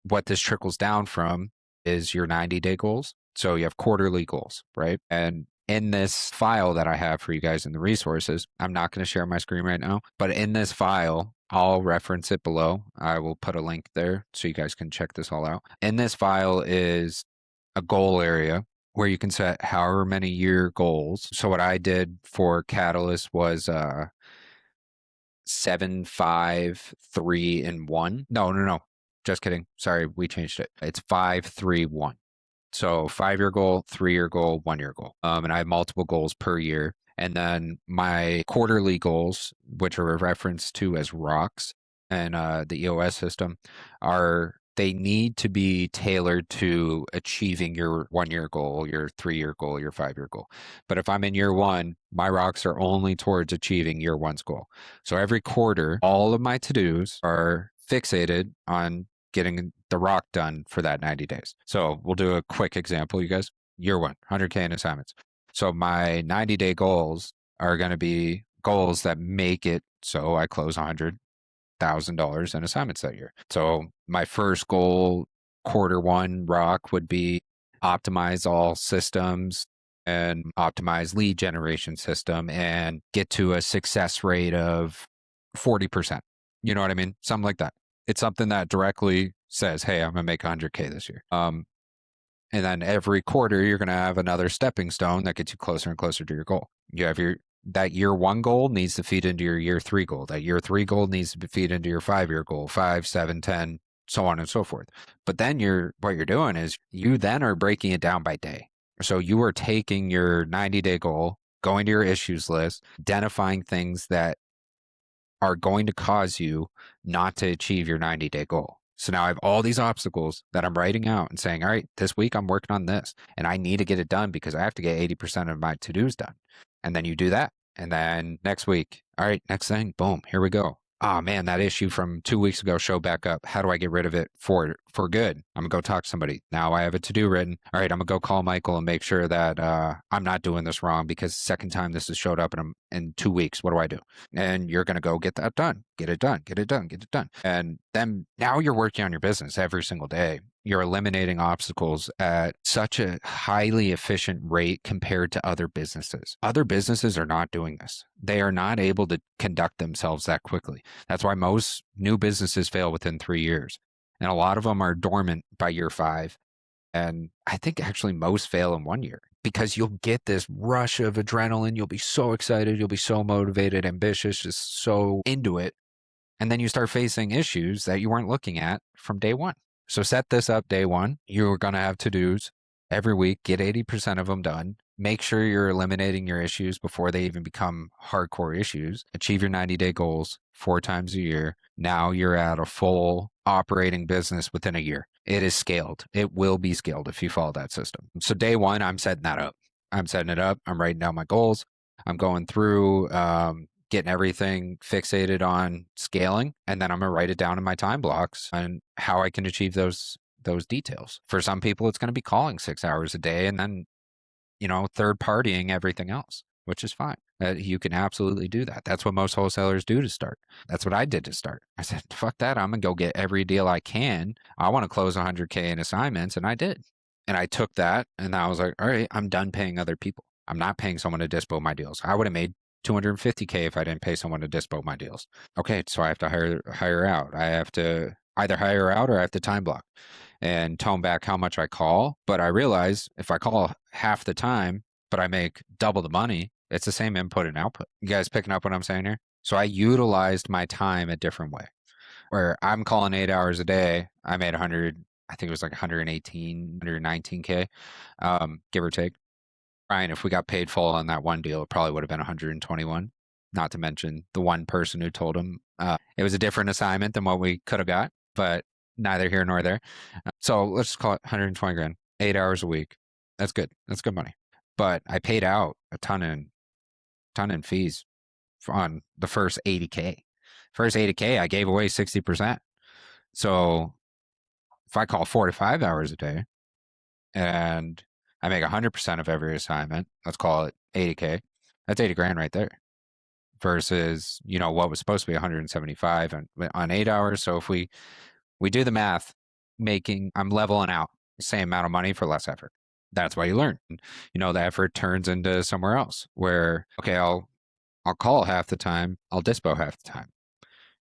what this trickles down from is your 90-day goals. So you have quarterly goals, right? And in this file that I have for you guys in the resources, I'm not going to share my screen right now, but in this file, I'll reference it below. I will put a link there so you guys can check this all out. In this file is a goal area where you can set however many year goals. So what I did for Catalyst was 7, 5, 3, and 1. No. Just kidding. Sorry, we changed it. It's 5, 3, 1. So 5-year goal, 3-year goal, 1-year goal. And I have multiple goals per year. And then my quarterly goals, which are referenced to as rocks and the EOS system, they need to be tailored to achieving your 1-year goal, your 3-year goal, your 5-year goal. But if I'm in year 1, my rocks are only towards achieving year 1's goal. So every quarter, all of my to-dos are fixated on getting the rock done for that 90 days. So we'll do a quick example, you guys. Year 1, 100K in assignments. So my 90-day goals are going to be goals that make it so I close $100,000 in assignments that year. So my first goal, quarter 1 rock, would be optimize all systems and optimize lead generation system and get to a success rate of 40%. You know what I mean? Something like that. It's something that directly says, hey, I'm going to make 100K this year. And then every quarter, you're going to have another stepping stone that gets you closer and closer to your goal. You have that year 1 goal needs to feed into your year 3 goal. That year 3 goal needs to feed into your 5-year goal, 5, 7, 10, so on and so forth. But then what you're doing is you then are breaking it down by day. So you are taking your 90-day goal, going to your issues list, identifying things that are going to cause you not to achieve your 90-day goal. So now I have all these obstacles that I'm writing out and saying, all right, this week I'm working on this and I need to get it done because I have to get 80% of my to-dos done. And then you do that. And then next week, all right, next thing, boom, here we go. Oh man, that issue from 2 weeks ago showed back up. How do I get rid of it for good? I'm gonna go talk to somebody. Now I have a to-do written. All right, I'm gonna go call Michael and make sure that I'm not doing this wrong because second time this has showed up in 2 weeks. What do I do? And you're gonna go get that done. Get it done. Get it done. Get it done. And then now you're working on your business every single day. You're eliminating obstacles at such a highly efficient rate compared to other businesses. Other businesses are not doing this. They are not able to conduct themselves that quickly. That's why most new businesses fail within 3 years. And a lot of them are dormant by year 5. And I think actually most fail in 1 year because you'll get this rush of adrenaline. You'll be so excited. You'll be so motivated, ambitious, just so into it. And then you start facing issues that you weren't looking at from day 1. So set this up day 1. You're going to have to-dos every week. Get 80% of them done. Make sure you're eliminating your issues before they even become hardcore issues. Achieve your 90-day goals 4 times a year. Now you're at a full operating business within a year. It is scaled. It will be scaled if you follow that system. So day 1, I'm setting that up. I'm setting it up. I'm writing down my goals. I'm going through getting everything fixated on scaling, and then I'm gonna write it down in my time blocks and how I can achieve those details. For some people, it's going to be calling 6 hours a day and then, third partying everything else, which is fine. You can absolutely do that. That's what most wholesalers do to start. That's what I did to start. I said, fuck that. I'm gonna go get every deal I can. I want to close 100K in assignments, and I did. And I took that and I was like, all right, I'm done paying other people. I'm not paying someone to dispo my deals. I would have made 250K if I didn't pay someone to dispo my deals. Okay, so I have to hire out. I have to either hire out or I have to time block and tone back how much I call. But I realize if I call half the time, but I make double the money, it's the same input and output. You guys picking up what I'm saying here? So I utilized my time a different way. Where I'm calling 8 hours a day, I made 100, I think it was like 118, 119K, give or take. Ryan, if we got paid full on that one deal, it probably would have been 121. Not to mention the one person who told him it was a different assignment than what we could have got, but neither here nor there. So let's call it 120 grand, 8 hours a week. That's good. That's good money. But I paid out a ton in fees on the first 80K. First 80K, I gave away 60%. So if I call 4 to 5 hours a day and I make 100% of every assignment, let's call it 80K, that's 80 grand right there versus, what was supposed to be 175 on 8 hours. So if we do the math, I'm leveling out the same amount of money for less effort. That's why you learn. The effort turns into somewhere else where, okay, I'll call half the time, I'll dispo half the time.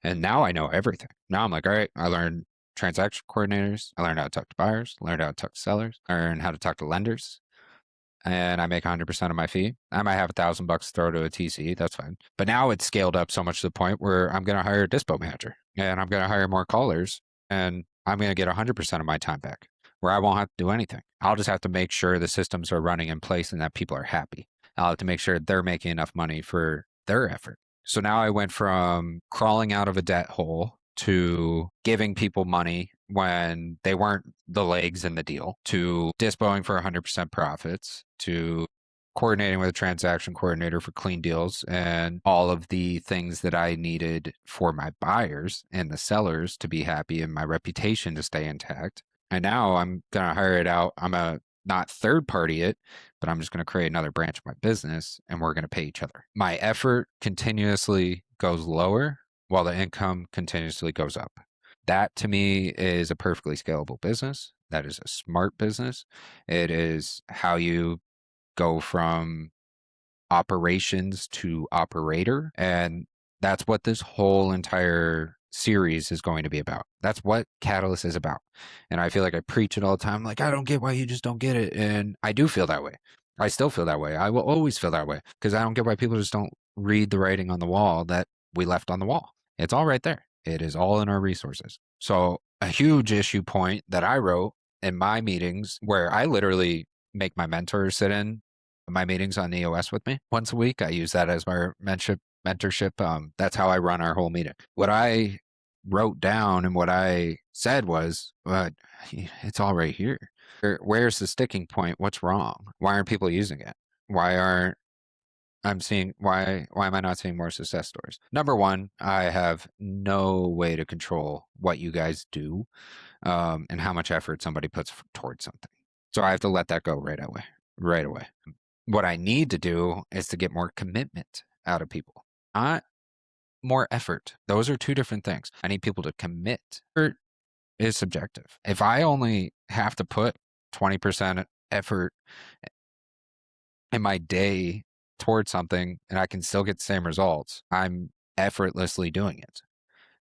And now I know everything. Now I'm like, all right, I learned transaction coordinators. I learned how to talk to buyers, learned how to talk to sellers, learned how to talk to lenders. And I make 100% of my fee. I might have $1,000 to throw to a TC. That's fine. But now it's scaled up so much to the point where I'm going to hire a dispo manager and I'm going to hire more callers and I'm going to get 100% of my time back where I won't have to do anything. I'll just have to make sure the systems are running in place and that people are happy. I'll have to make sure they're making enough money for their effort. So now I went from crawling out of a debt hole to giving people money when they weren't the legs in the deal, to dispoing for 100% profits, to coordinating with a transaction coordinator for clean deals and all of the things that I needed for my buyers and the sellers to be happy and my reputation to stay intact. And now I'm going to hire it out. I'm a not third party it, but I'm just going to create another branch of my business and we're going to pay each other. My effort continuously goes lower while the income continuously goes up. That to me is a perfectly scalable business. That is a smart business. It is how you go from operations to operator. And that's what this whole entire series is going to be about. That's what Catalyst is about. And I feel like I preach it all the time. Like, I don't get why you just don't get it. And I do feel that way. I still feel that way. I will always feel that way because I don't get why people just don't read the writing on the wall that we left on the wall. It's all right there. It is all in our resources. So a huge issue point that I wrote in my meetings where I literally make my mentors sit in my meetings on EOS with me once a week. I use that as my mentorship. That's how I run our whole meeting. What I wrote down and what I said was, it's all right here. Where's the sticking point? What's wrong? Why aren't people using it? Why am I not seeing more success stories? Number one, I have no way to control what you guys do and how much effort somebody puts towards something. So I have to let that go right away. What I need to do is to get more commitment out of people, not more effort. Those are two different things. I need people to commit. Effort is subjective. If I only have to put 20% effort in my day towards something and I can still get the same results, I'm effortlessly doing it.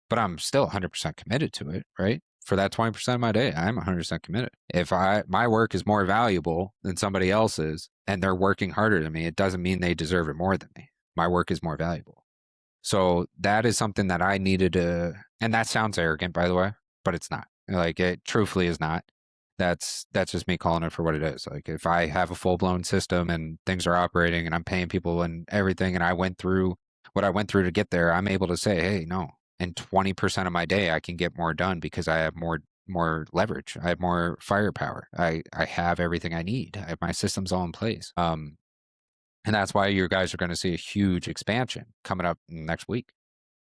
But I'm still 100% committed to it, right? For that 20% of my day, I'm 100% committed. If my work is more valuable than somebody else's and they're working harder than me, it doesn't mean they deserve it more than me. My work is more valuable. So that is something that I needed to, and that sounds arrogant, by the way, but it's not. Like, it truthfully is not. That's just me calling it for what it is. Like, if I have a full-blown system and things are operating and I'm paying people and everything, and I went through what I went through to get there, I'm able to say, hey, no, in 20% of my day, I can get more done because I have more leverage. I have more firepower. I have everything I need. I have my systems all in place. And that's why you guys are going to see a huge expansion coming up next week.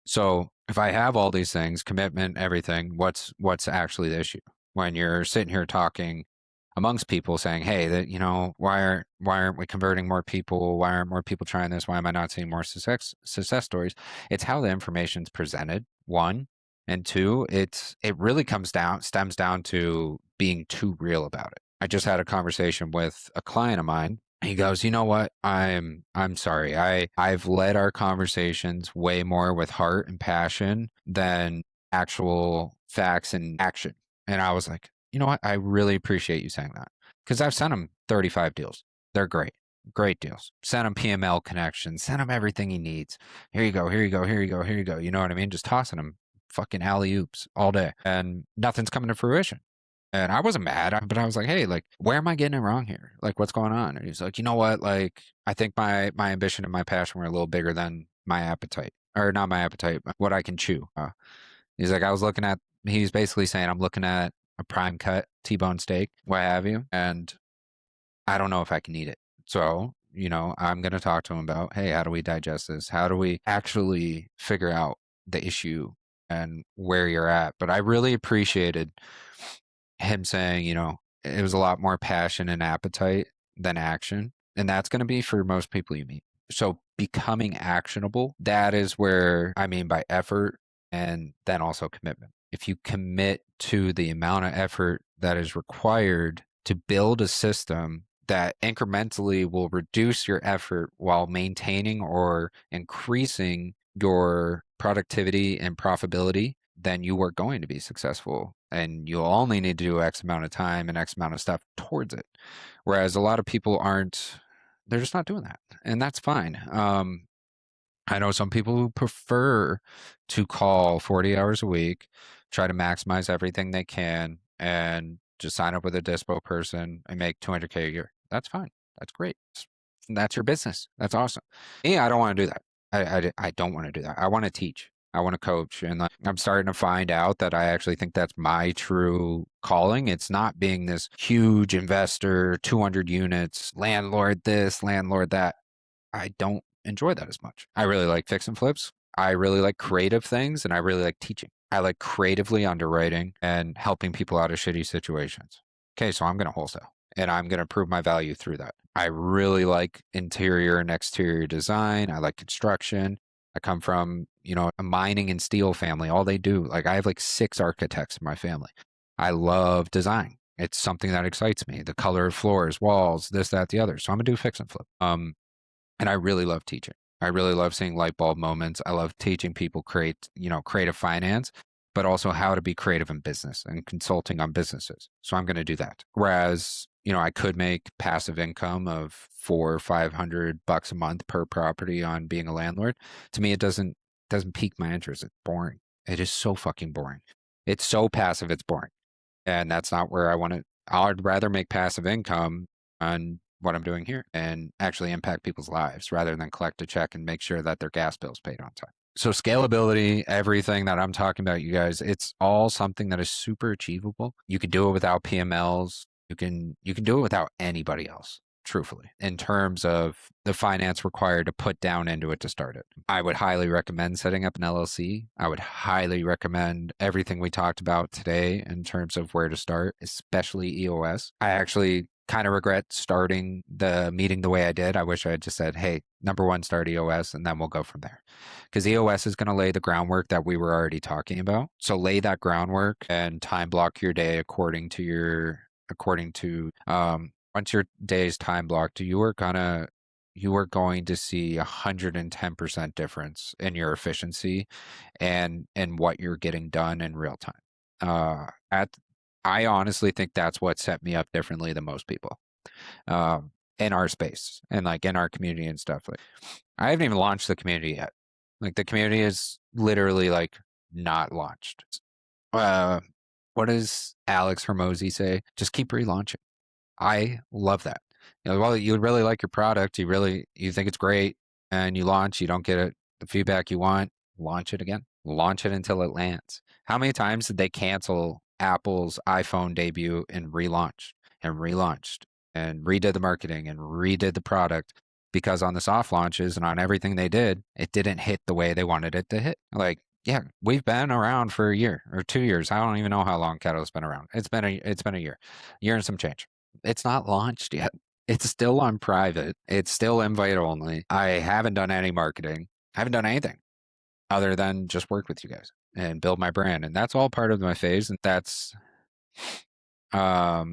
So if I have all these things, commitment, everything, what's actually the issue? When you're sitting here talking amongst people saying, hey, that, why aren't we converting more people? Why aren't more people trying this? Why am I not seeing more success stories? It's how the information's presented, one. And two, it really stems down to being too real about it. I just had a conversation with a client of mine. He goes, you know what? I'm sorry. I've led our conversations way more with heart and passion than actual facts and action. And I was like, you know what? I really appreciate you saying that because I've sent him 35 deals. They're great deals. Send him PML connections, send him everything he needs. Here you go, here you go, here you go, here you go. You know what I mean? Just tossing him fucking alley oops all day and nothing's coming to fruition. And I wasn't mad, but I was like, hey, like, where am I getting it wrong here? Like, what's going on? And he's like, you know what? Like, I think my ambition and my passion were a little bigger than my appetite, or not my appetite, but what I can chew. He's like, he's basically saying, I'm looking at a prime cut T-bone steak, what have you, and I don't know if I can eat it. So, I'm going to talk to him about, hey, how do we digest this? How do we actually figure out the issue and where you're at? But I really appreciated him saying, it was a lot more passion and appetite than action. And that's going to be for most people you meet. So becoming actionable, that is where I mean by effort and then also commitment. If you commit to the amount of effort that is required to build a system that incrementally will reduce your effort while maintaining or increasing your productivity and profitability, then you are going to be successful. And you'll only need to do X amount of time and X amount of stuff towards it. Whereas a lot of people aren't, they're just not doing that. And that's fine. I know some people who prefer to call 40 hours a week, try to maximize everything they can, and just sign up with a dispo person and make 200K a year. That's fine. That's great. That's your business. That's awesome. Me, I don't want to do that. I don't want to do that. I want to teach. I want to coach. And like, I'm starting to find out that I actually think that's my true calling. It's not being this huge investor, 200 units, landlord this, landlord that. I don't enjoy that as much. I really like fix and flips. I really like creative things and I really like teaching. I like creatively underwriting and helping people out of shitty situations. Okay, so I'm going to wholesale and I'm going to prove my value through that. I really like interior and exterior design. I like construction. I come from, a mining and steel family. All they do, like I have like 6 architects in my family. I love design. It's something that excites me. The color of floors, walls, this, that, the other. So I'm gonna do fix and flip. And I really love teaching. I really love seeing light bulb moments. I love teaching people creative finance, but also how to be creative in business and consulting on businesses. So I'm going to do that. Whereas, I could make passive income of $400 or $500 a month per property on being a landlord. To me, it doesn't pique my interest. It's boring. It is so fucking boring. It's so passive. It's boring. And that's not where I want to. I'd rather make passive income on what I'm doing here and actually impact people's lives rather than collect a check and make sure that their gas bill's paid on time. So scalability, everything that I'm talking about, you guys, it's all something that is super achievable. You can do it without PMLs. You can do it without anybody else, truthfully, in terms of the finance required to put down into it to start it. I would highly recommend setting up an LLC. I would highly recommend everything we talked about today in terms of where to start, especially EOS. I actually kind of regret starting the meeting the way I did. I wish I had just said, hey, number one, start EOS, and then we'll go from there. Because EOS is going to lay the groundwork that we were already talking about. So lay that groundwork and time block your day according to once your day is time blocked, you are going to see 110% difference in your efficiency and what you're getting done in real time. I honestly think that's what set me up differently than most people in our space and like in our community and stuff. Like, I haven't even launched the community yet. Like the community is literally like not launched. What does Alex Hermosi say? Just keep relaunching. I love that. Well, you really like your product, you think it's great, and you launch, you don't get the feedback you want, launch it again. Launch it until it lands. How many times did they cancel Apple's iPhone debut and relaunched and relaunched and redid the marketing and redid the product because on the soft launches and on everything they did, it didn't hit the way they wanted it to hit. Like, yeah, we've been around for a year or 2 years. I don't even know how long Catalyst's been around. It's been a year and some change. It's not launched yet. It's still on private. It's still invite only. I haven't done any marketing. I haven't done anything other than just work with you guys and build my brand. And that's all part of my phase. And that's all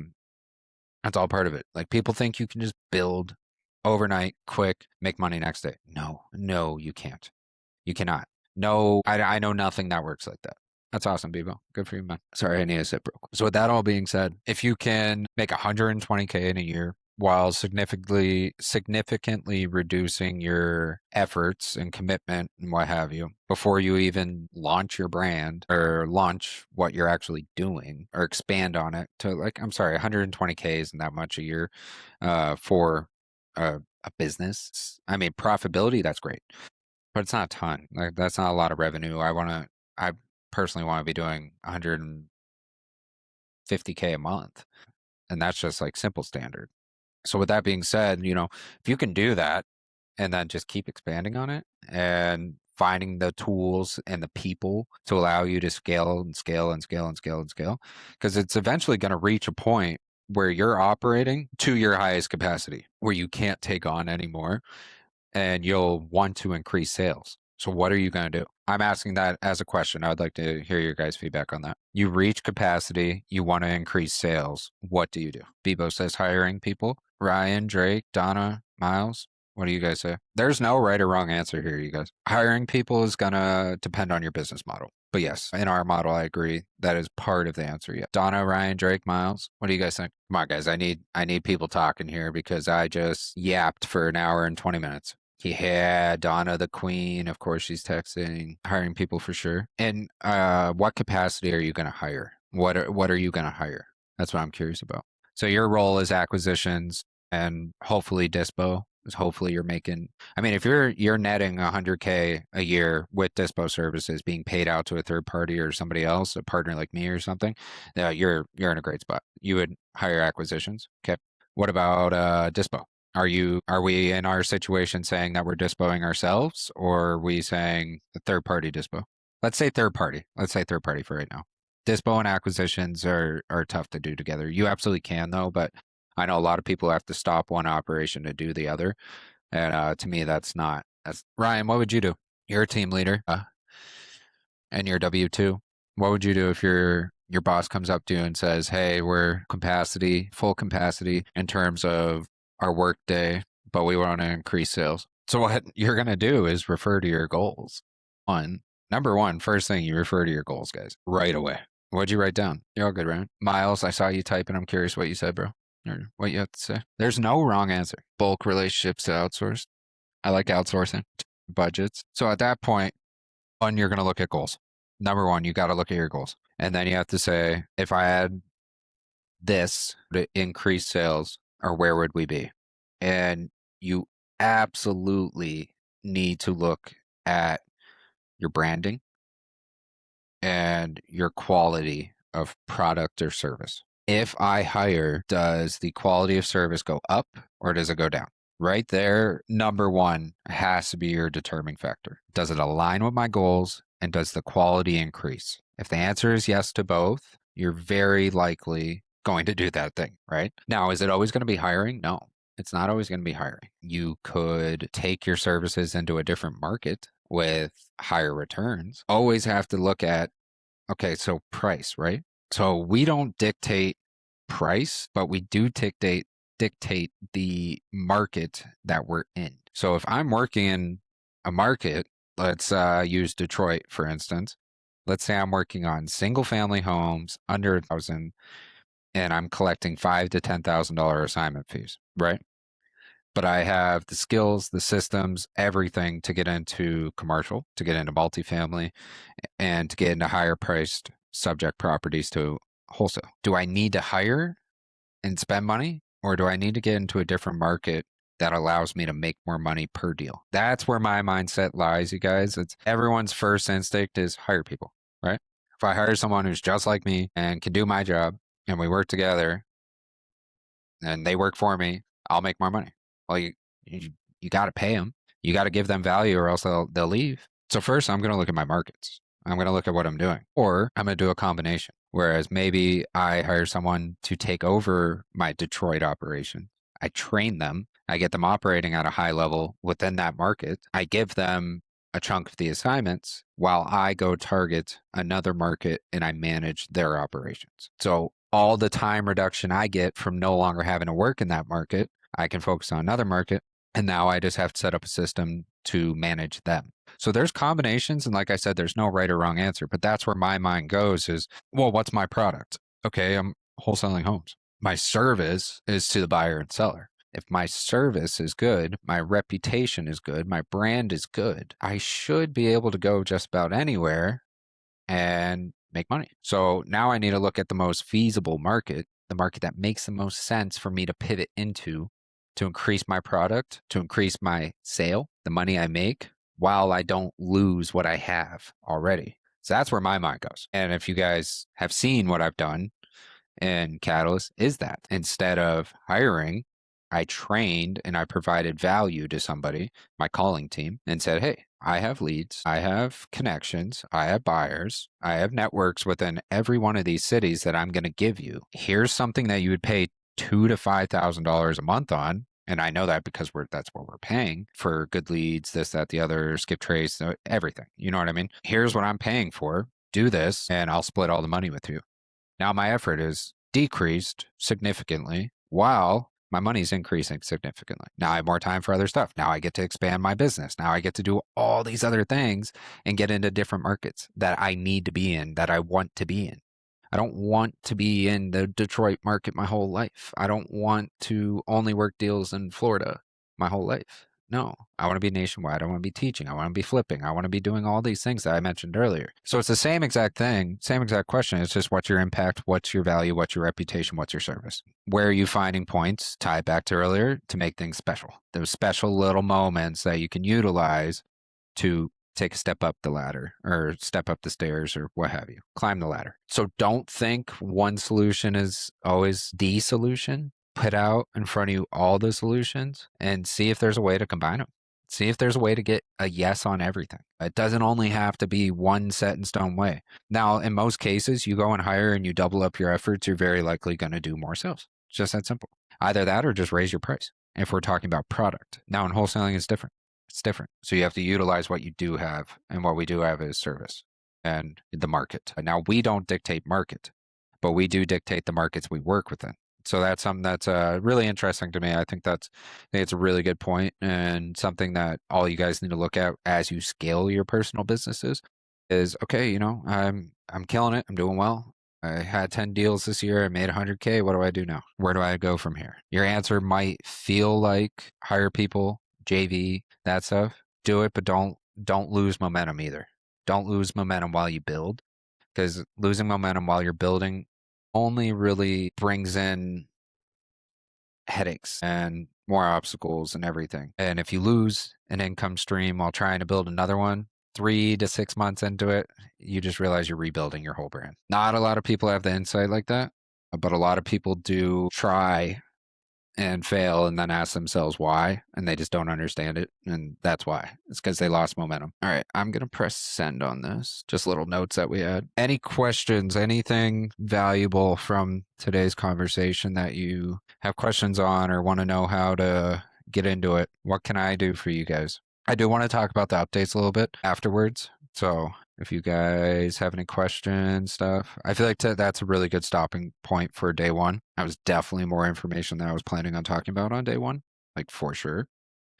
part of it. Like people think you can just build overnight, quick, make money next day. No, you can't. You cannot. No, I know nothing that works like that. That's awesome, Bebo. Good for you, man. Sorry, I need a sip real quick. So with that all being said, if you can make 120K in a year while significantly reducing your efforts and commitment and what have you before you even launch your brand or launch what you're actually doing or expand on it to 120K isn't that much a year for a business. I mean, profitability, that's great, but it's not a ton. Like that's not a lot of revenue. I personally want to be doing 150K a month, and that's just like simple standard. So with that being said, if you can do that and then just keep expanding on it and finding the tools and the people to allow you to scale and scale and scale and scale and scale, because it's eventually going to reach a point where you're operating to your highest capacity, where you can't take on anymore and you'll want to increase sales. So what are you going to do? I'm asking that as a question. I would like to hear your guys' feedback on that. You reach capacity. You want to increase sales. What do you do? Bebo says hiring people. Ryan, Drake, Donna, Miles. What do you guys say? There's no right or wrong answer here, you guys. Hiring people is going to depend on your business model. But yes, in our model, I agree that is part of the answer. Yeah. Donna, Ryan, Drake, Miles. What do you guys think? Come on, guys. I need people talking here because I just yapped for an hour and 20 minutes. Yeah, Donna the Queen. Of course, she's texting, hiring people for sure. And what capacity are you going to hire? What are you going to hire? That's what I'm curious about. So your role is acquisitions and hopefully dispo. Hopefully you're making. I mean, if you're netting 100K a year with dispo services being paid out to a third party or somebody else, a partner like me or something, you're in a great spot. You would hire acquisitions. Okay. What about dispo? Are we in our situation saying that we're dispoing ourselves, or are we saying a third party dispo? Let's say third party. Let's say third party for right now. Dispo and acquisitions are tough to do together. You absolutely can though, but I know a lot of people have to stop one operation to do the other. And to me, that's not. That's Ryan. What would you do? You're a team leader, and you're W-2. What would you do if your boss comes up to you and says, "Hey, we're full capacity in terms of our work day, but we want to increase sales." So what you're gonna do is refer to your goals. Number one, first thing you refer to your goals, guys, right away. What'd you write down? You're all good, Ryan. Miles, I saw you typing. I'm curious what you said, bro. Or what you have to say. There's no wrong answer. Bulk relationships to outsource. I like outsourcing budgets. So at that point, one, you're going to look at goals. Number one, you got to look at your goals. And then you have to say, if I had this to increase sales, or where would we be? And you absolutely need to look at your branding and your quality of product or service. If I hire, does the quality of service go up or does it go down? Right there, number one has to be your determining factor. Does it align with my goals and does the quality increase? If the answer is yes to both, you're very likely going to do that thing, right? Now, is it always going to be hiring? No, it's not always going to be hiring. You could take your services into a different market with higher returns. Always have to look at, okay, so price, right? So we don't dictate price, but we do dictate the market that we're in. So if I'm working in a market, let's use Detroit for instance. Let's say I'm working on single family homes under 1,000 and I'm collecting $5,000 to $10,000 assignment fees, right? But I have the skills, the systems, everything to get into commercial, to get into multifamily, and to get into higher priced subject properties to wholesale. Do I need to hire and spend money, or do I need to get into a different market that allows me to make more money per deal? That's where my mindset lies, you guys. It's everyone's first instinct is hire people, right? If I hire someone who's just like me and can do my job and we work together and they work for me, I'll make more money. Well, you got to pay them. You got to give them value or else they'll leave. So first, I'm going to look at my markets. I'm going to look at what I'm doing, or I'm going to do a combination. Whereas maybe I hire someone to take over my Detroit operation. I train them. I get them operating at a high level within that market. I give them a chunk of the assignments while I go target another market and I manage their operations. So all the time reduction I get from no longer having to work in that market, I can focus on another market. And now I just have to set up a system to manage them. So there's combinations. And like I said, there's no right or wrong answer, but that's where my mind goes is, well, what's my product? Okay, I'm wholesaling homes. My service is to the buyer and seller. If my service is good, my reputation is good, my brand is good, I should be able to go just about anywhere and make money. So now I need to look at the most feasible market, the market that makes the most sense for me to pivot into to increase my product, to increase my sale, the money I make, while I don't lose what I have already. So that's where my mind goes. And if you guys have seen what I've done in Catalyst, is that instead of hiring, I trained and I provided value to somebody, my calling team, and said, hey, I have leads, I have connections, I have buyers, I have networks within every one of these cities that I'm going to give you. Here's something that you would pay $2,000 to $5,000 a month on, And I know that because that's what we're paying for: good leads, this, that, the other, skip trace, everything. You know what I mean? Here's what I'm paying for. Do this, and I'll split all the money with you. Now my effort is decreased significantly while my money's increasing significantly. Now I have more time for other stuff. Now I get to expand my business. Now I get to do all these other things and get into different markets that I need to be in, that I want to be in. I don't want to be in the Detroit market my whole life. I don't want to only work deals in Florida my whole life. No, I want to be nationwide. I want to be teaching. I want to be flipping. I want to be doing all these things that I mentioned earlier. So it's the same exact thing, same exact question. It's just what's your impact? What's your value? What's your reputation? What's your service? Where are you finding points, tied back to earlier, to make things special? Those special little moments that you can utilize to take a step up the ladder or step up the stairs or what have you, climb the ladder. So don't think one solution is always the solution. Put out in front of you all the solutions and see if there's a way to combine them. See if there's a way to get a yes on everything. It doesn't only have to be one set in stone way. Now, in most cases, you go and hire and you double up your efforts, you're very likely going to do more sales. It's just that simple. Either that or just raise your price if we're talking about product. Now, in wholesaling, it's different. It's different. So you have to utilize what you do have, and what we do have is service and the market. Now, we don't dictate market, but we do dictate the markets we work within. So that's something that's really interesting to me. I think it's a really good point, and something that all you guys need to look at as you scale your personal businesses is, okay, I'm killing it. I'm doing well. I had 10 deals this year. I made 100K. What do I do now? Where do I go from here? Your answer might feel like hire people, JV, that stuff. Do it, but don't lose momentum either. Don't lose momentum while you build, because losing momentum while you're building only really brings in headaches and more obstacles and everything. And if you lose an income stream while trying to build another one, 3 to 6 months into it, you just realize you're rebuilding your whole brand. Not a lot of people have the insight like that, but a lot of people do try and fail and then ask themselves why, and they just don't understand it. And that's why. It's because they lost momentum. All right, I'm going to press send on this. Just little notes that we had. Any questions, anything valuable from today's conversation that you have questions on or want to know how to get into it? What can I do for you guys? I do want to talk about the updates a little bit afterwards. So if you guys have any questions, stuff, I feel like that's a really good stopping point for day one. That was definitely more information than I was planning on talking about on day one, like for sure.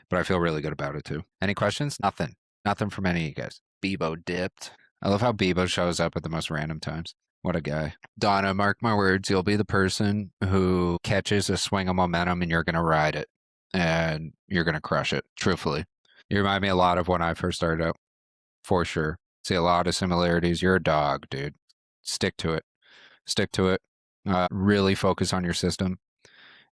But I feel really good about it too. Any questions? Nothing. Nothing from any of you guys. Bebo dipped. I love how Bebo shows up at the most random times. What a guy. Donna, mark my words, you'll be the person who catches a swing of momentum and you're going to ride it. And you're going to crush it, truthfully. You remind me a lot of when I first started out, for sure. See a lot of similarities. You're a dog, dude. Stick to it. Stick to it. Really focus on your system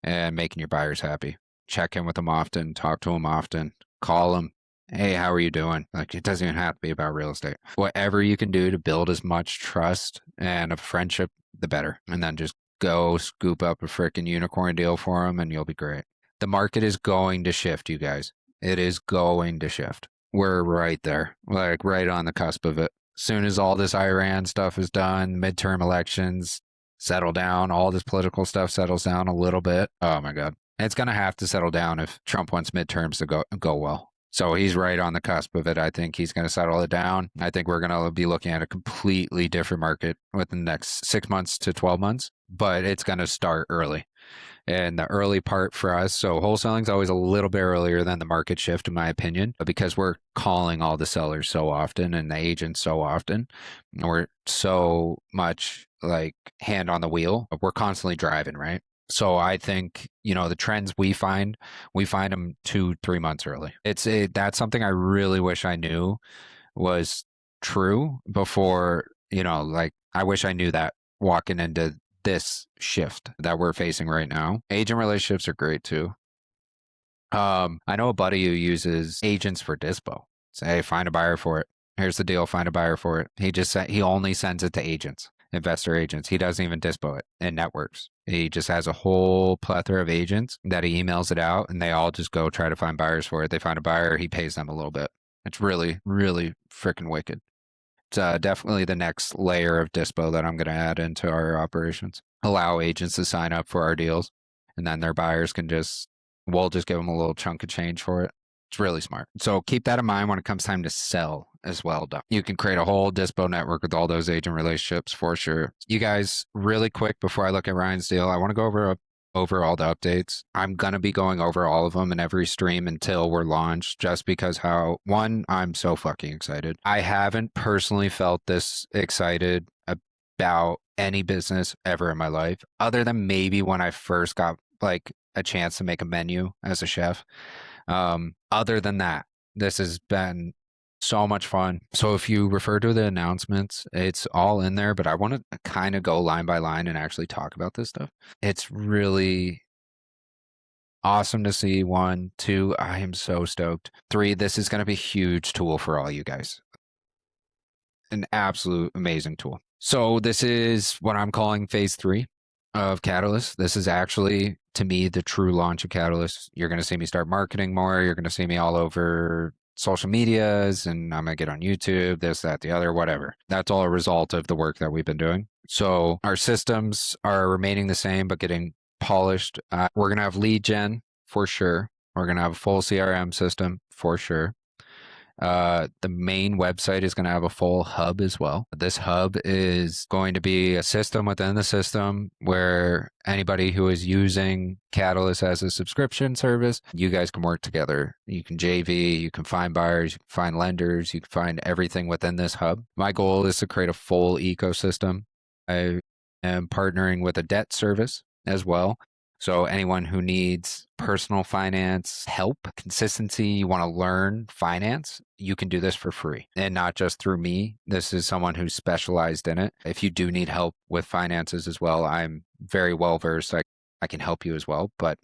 and making your buyers happy. Check in with them often. Talk to them often. Call them. Hey, how are you doing? Like, it doesn't even have to be about real estate. Whatever you can do to build as much trust and a friendship, the better. And then just go scoop up a freaking unicorn deal for them and you'll be great. The market is going to shift, you guys. It is going to shift. We're right there, like right on the cusp of it. Soon as all this Iran stuff is done, midterm elections settle down, all this political stuff settles down a little bit. Oh my God. It's going to have to settle down if Trump wants midterms to go well. So he's right on the cusp of it. I think he's going to settle it down. I think we're going to be looking at a completely different market within the next 6 months to 12 months, but it's going to start early. And the early part for us, so wholesaling is always a little bit earlier than the market shift, in my opinion, because we're calling all the sellers so often and the agents so often. And we're so much like hand on the wheel. We're constantly driving, right? So I think, the trends we find them 2-3 months early. That's something I really wish I knew was true before, I wish I knew that walking into this shift that we're facing right now. Agent relationships are great too. I know a buddy who uses agents for dispo. Say, hey, find a buyer for it. Here's the deal. Find a buyer for it. He only sends it to agents, investor agents. He doesn't even dispo it in networks. He just has a whole plethora of agents that he emails it out, and they all just go try to find buyers for it. They find a buyer, he pays them a little bit. It's really, really freaking wicked. It's definitely the next layer of dispo that I'm going to add into our operations. Allow agents to sign up for our deals, and then their buyers can just We'll just give them a little chunk of change for it. It's really smart. So keep that in mind when it comes time to sell as well. You can create a whole dispo network with all those agent relationships for sure. You guys, really quick before I look at Ryan's deal, I want to go over all the updates. I'm going to be going over all of them in every stream until we're launched, just because I'm so fucking excited. I haven't personally felt this excited about any business ever in my life, other than maybe when I first got like a chance to make a menu as a chef. Other than that, this has been so much fun. So if you refer to the announcements, it's all in there, but I want to kind of go line by line and actually talk about this stuff. It's really awesome to see. 1, 2, I am so stoked. 3, this is going to be a huge tool for all you guys. An absolute amazing tool. So this is what I'm calling phase 3 of Catalyst. This is actually, to me, the true launch of Catalyst. You're going to see me start marketing more. You're going to see me all over social medias, and I'm going to get on YouTube, this, that, the other, whatever. That's all a result of the work that we've been doing. So our systems are remaining the same, but getting polished. We're going to have lead gen for sure. We're going to have a full CRM system for sure. The main website is going to have a full hub as well. This hub is going to be a system within the system where anybody who is using Catalyst as a subscription service, you guys can work together. You can JV, you can find buyers, you can find lenders, you can find everything within this hub. My goal is to create a full ecosystem. I am partnering with a debt service as well. So anyone who needs personal finance help, consistency, you want to learn finance, you can do this for free. And not just through me. This is someone who's specialized in it. If you do need help with finances as well, I'm very well versed. I can help you as well. But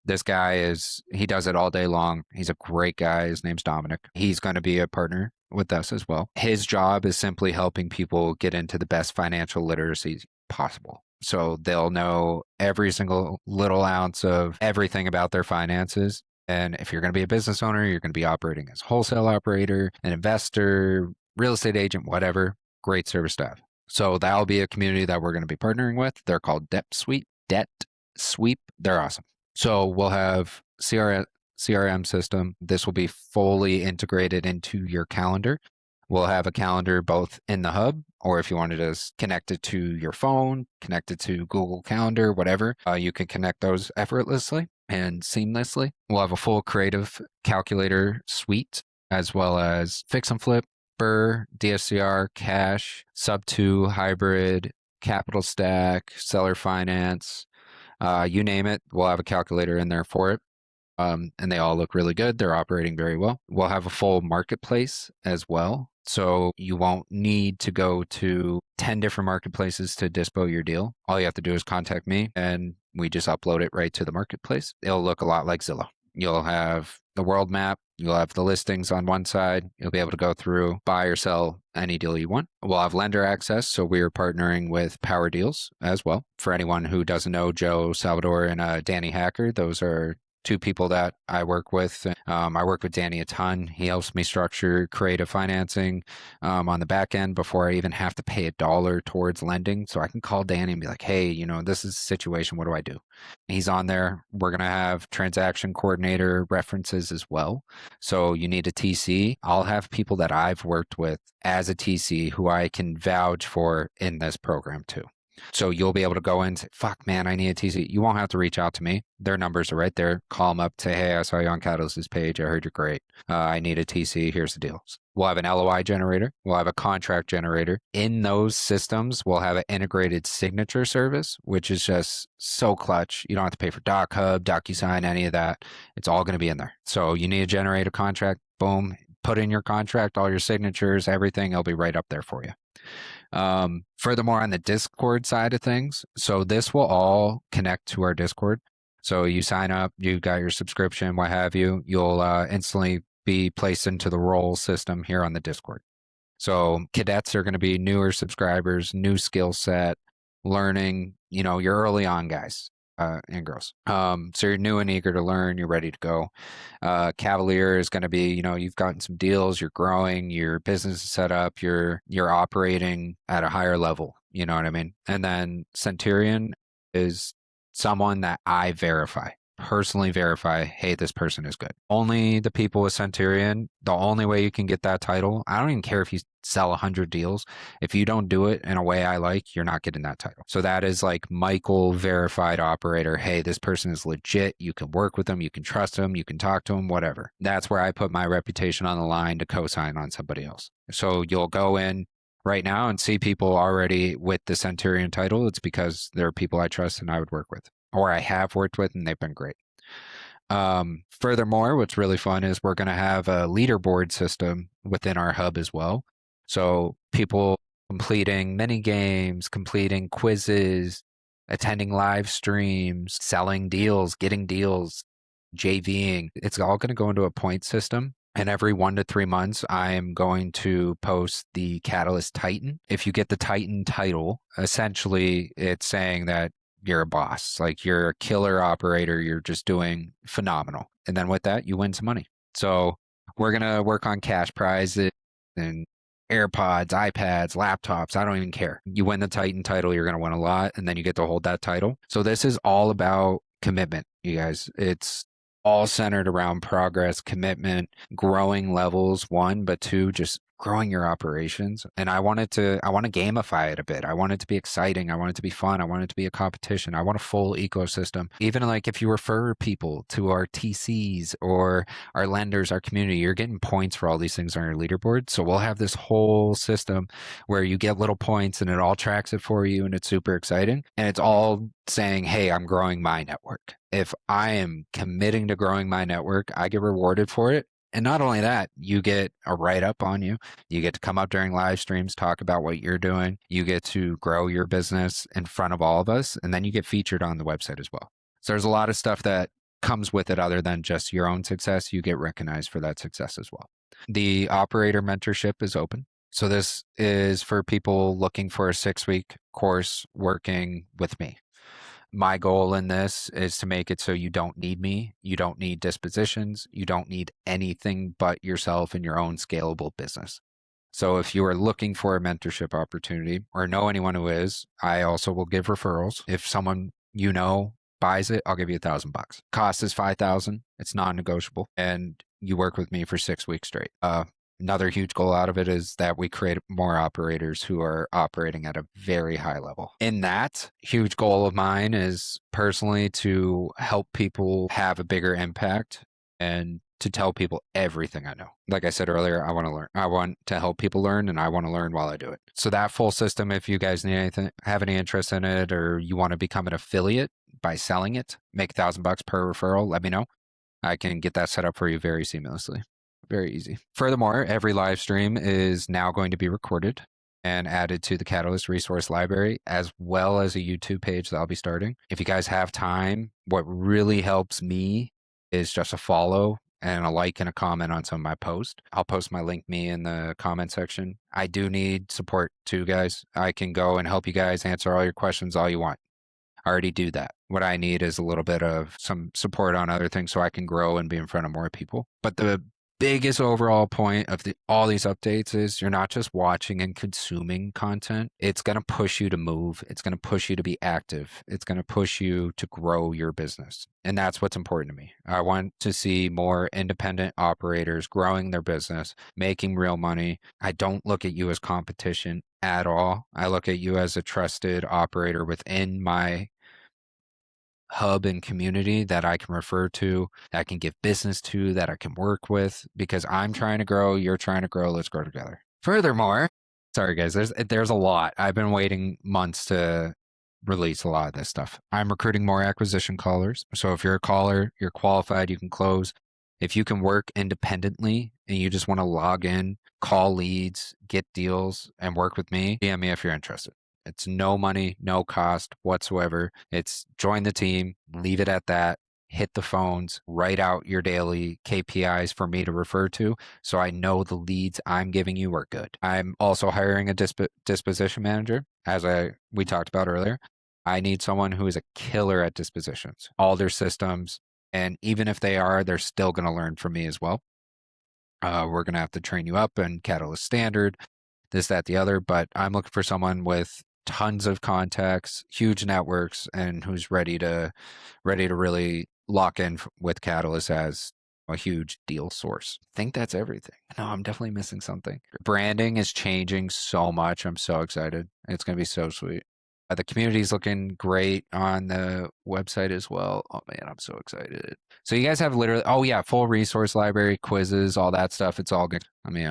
this guy he does it all day long. He's a great guy. His name's Dominic. He's going to be a partner with us as well. His job is simply helping people get into the best financial literacy possible. So they'll know every single little ounce of everything about their finances. And if you're going to be a business owner, you're going to be operating as a wholesale operator, an investor, real estate agent, whatever, great service staff. So that'll be a community that we're going to be partnering with. They're called Debt Sweep. They're awesome. So we'll have CRM system. This will be fully integrated into your calendar. We'll have a calendar both in the hub, or if you wanted to connect it to your phone, connect it to Google Calendar, whatever, you can connect those effortlessly and seamlessly. We'll have a full creative calculator suite, as well as fix and flip, BRRRR, DSCR, cash, sub 2, hybrid, capital stack, seller finance, you name it. We'll have a calculator in there for it. And they all look really good. They're operating very well. We'll have a full marketplace as well. So you won't need to go to 10 different marketplaces to dispo your deal. All you have to do is contact me and we just upload it right to the marketplace. It'll look a lot like Zillow. You'll have the world map. You'll have the listings on one side. You'll be able to go through, buy or sell any deal you want. We'll have lender access. So we're partnering with Power Deals as well. For anyone who doesn't know, Joe Salvador and Danny Hacker, those are 2 people that I work with. I work with Danny a ton. He helps me structure creative financing on the back end before I even have to pay $1 towards lending. So I can call Danny and be like, hey, this is a situation. What do I do? He's on there. We're going to have transaction coordinator references as well. So you need a TC. I'll have people that I've worked with as a TC who I can vouch for in this program too. So you'll be able to go in and say, fuck, man, I need a TC. You won't have to reach out to me. Their numbers are right there. Call them up, say, hey, I saw you on Catalyst's page. I heard you're great. I need a TC. Here's the deals. We'll have an LOI generator. We'll have a contract generator. In those systems, we'll have an integrated signature service, which is just so clutch. You don't have to pay for DocHub, DocuSign, any of that. It's all going to be in there. So you need to generate a contract. Boom. Put in your contract, all your signatures, everything. It'll be right up there for you. Furthermore, on the Discord side of things, so this will all connect to our Discord. So you sign up, you got your subscription, what have you, you'll instantly be placed into the role system here on the Discord. So cadets are going to be newer subscribers, new skill set, learning, you're early on guys and girls. So you're new and eager to learn, you're ready to go. Cavalier is going to be, you've gotten some deals, you're growing, your business is set up, you're operating at a higher level, you know what I mean? And then Centurion is someone that I verify. personally verify, hey, this person is good. Only the people with Centurion, the only way you can get that title, I don't even care if you sell 100 deals. If you don't do it in a way I like, you're not getting that title. So that is like Michael verified operator. Hey, this person is legit. You can work with them. You can trust them. You can talk to them, whatever. That's where I put my reputation on the line to co-sign on somebody else. So you'll go in right now and see people already with the Centurion title. It's because they're people I trust and I would work with, or I have worked with, and they've been great. Furthermore, what's really fun is we're going to have a leaderboard system within our hub as well. So people completing mini games, completing quizzes, attending live streams, selling deals, getting deals, JVing, it's all going to go into a point system. And every 1 to 3 months, I'm going to post the Catalyst Titan. If you get the Titan title, essentially it's saying that you're a boss, like you're a killer operator, you're just doing phenomenal. And then with that, you win some money. So we're going to work on cash prizes and AirPods, iPads, laptops. I don't even care. You win the Titan title, you're going to win a lot, and then you get to hold that title. So this is all about commitment, you guys. It's all centered around progress, commitment, growing levels, one, but two, just growing your operations. And I want to gamify it a bit. I want it to be exciting. I want it to be fun. I want it to be a competition. I want a full ecosystem. Even like if you refer people to our TCs or our lenders, our community, you're getting points for all these things on your leaderboard. So we'll have this whole system where you get little points and it all tracks it for you, and it's super exciting. And it's all saying, hey, I'm growing my network. If I am committing to growing my network, I get rewarded for it. And not only that, you get a write-up on you. You get to come up during live streams, talk about what you're doing. You get to grow your business in front of all of us, and then you get featured on the website as well. So there's a lot of stuff that comes with it other than just your own success. You get recognized for that success as well. The operator mentorship is open. So this is for people looking for a 6-week course working with me. My goal in this is to make it so you don't need me, you don't need dispositions, you don't need anything but yourself and your own scalable business. So if you are looking for a mentorship opportunity or know anyone who is, I also will give referrals. If someone you know buys it, I'll give you $1,000. Cost is $5,000. It's non-negotiable, and you work with me for 6 weeks straight. Another huge goal out of it is that we create more operators who are operating at a very high level. In that, huge goal of mine is personally to help people have a bigger impact and to tell people everything I know. Like I said earlier, I want to learn. I want to help people learn, and I want to learn while I do it. So that full system, if you guys need anything, have any interest in it, or you want to become an affiliate by selling it, make $1,000 per referral, let me know. I can get that set up for you very seamlessly. Very easy. Furthermore, every live stream is now going to be recorded and added to the Catalyst resource library, as well as a YouTube page that I'll be starting. If you guys have time, what really helps me is just a follow and a like and a comment on some of my posts. I'll post my link me in the comment section. I do need support too, guys. I can go and help you guys answer all your questions all you want. I already do that. What I need is a little bit of some support on other things so I can grow and be in front of more people. But the biggest overall point of all these updates is you're not just watching and consuming content. It's going to push you to move. It's going to push you to be active. It's going to push you to grow your business. And that's what's important to me. I want to see more independent operators growing their business, making real money. I don't look at you as competition at all. I look at you as a trusted operator within my hub and community that I can refer to, that I can give business to, that I can work with, because I'm trying to grow, you're trying to grow, let's grow together. Furthermore, sorry guys, there's a lot. I've been waiting months to release a lot of this stuff. I'm recruiting more acquisition callers. So if you're a caller, you're qualified, you can close. If you can work independently and you just want to log in, call leads, get deals, and work with me, DM me if you're interested. It's no money, no cost whatsoever. It's join the team, leave it at that, hit the phones, write out your daily KPIs for me to refer to so I know the leads I'm giving you are good. I'm also hiring a disposition manager, as we talked about earlier. I need someone who is a killer at dispositions, all their systems, and even if they are, they're still going to learn from me as well. We're going to have to train you up in Catalyst Standard, this, that, the other, but I'm looking for someone with tons of contacts, huge networks, and who's ready to really lock in with Catalyst as a huge deal source. I think that's everything. No, I'm definitely missing something. Branding is changing so much. I'm so excited. It's going to be so sweet. The community's looking great on the website as well. Oh man, I'm so excited. So you guys have literally, oh yeah, full resource library, quizzes, all that stuff. It's all good. Let me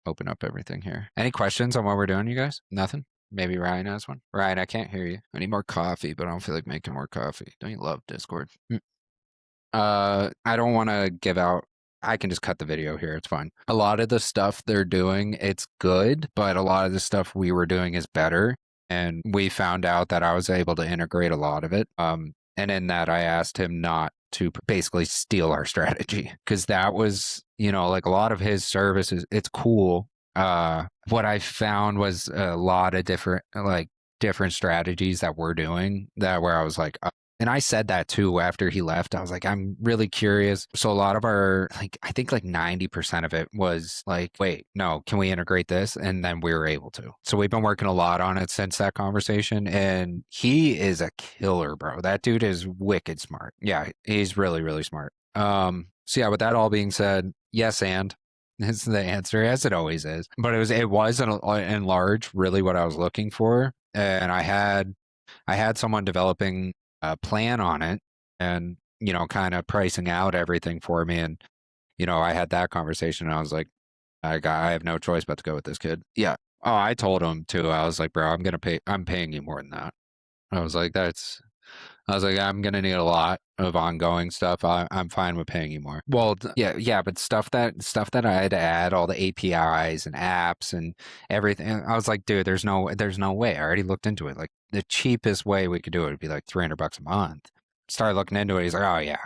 open up everything here. Any questions on what we're doing, you guys? Nothing? Maybe Ryan has one. Ryan, I can't hear you. I need more coffee, but I don't feel like making more coffee. Don't you love Discord? I don't want to give out. I can just cut the video here. It's fine. A lot of the stuff they're doing, it's good, but a lot of the stuff we were doing is better. And we found out that I was able to integrate a lot of it. And in that, I asked him not to basically steal our strategy because that was, like a lot of his services. It's cool. What I found was a lot of different strategies that we're doing that where I was like, and I said that too after he left. I was like, I'm really curious. So a lot of our, I think 90% of it was like, wait, no, can we integrate this? And then we were able to. So we've been working a lot on it since that conversation. And he is a killer, bro. That dude is wicked smart. Yeah, he's really, really smart. So yeah, with that all being said, yes, and is the answer, as it always is. But it was in large really what I was looking for. And I had someone developing a plan on it and, kind of pricing out everything for me. And, I had that conversation and I was like, I have no choice but to go with this kid. Yeah. Oh, I told him too. I was like, bro, I'm paying you more than that. I was like, I'm going to need a lot of ongoing stuff. I'm fine with paying you more. Well, yeah, but stuff that I had to add, all the APIs and apps and everything. I was like, dude, there's no way. I already looked into it. Like the cheapest way we could do it would be like $300 a month. Started looking into it. He's like, oh yeah,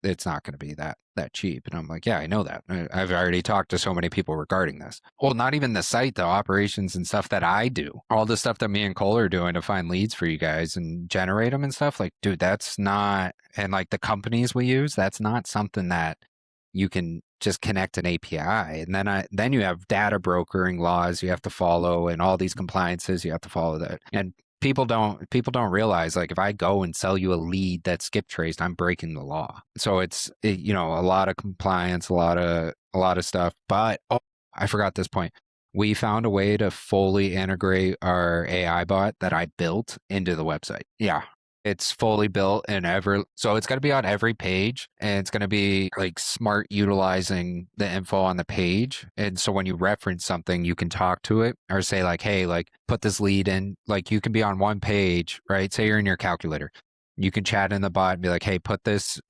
it's not going to be that cheap. And I'm like, yeah, I know that. I've already talked to so many people regarding this. Well, not even the site, the operations and stuff that I do, all the stuff that me and Cole are doing to find leads for you guys and generate them and stuff. Like, dude, that's not, and like the companies we use, that's not something that you can just connect an API. And then you have data brokering laws you have to follow and all these compliances you have to follow that. And people don't realize, like, if I go and sell you a lead that's skip traced, I'm breaking the law. So it's a lot of compliance, a lot of stuff. But I forgot this point. We found a way to fully integrate our AI bot that I built into the website. Yeah. It's fully built so it's going to be on every page and it's going to be like smart utilizing the info on the page. And so when you reference something, you can talk to it or say like, hey, like put this lead in, like you can be on one page, right? Say you're in your calculator. You can chat in the bot and be like, hey, put this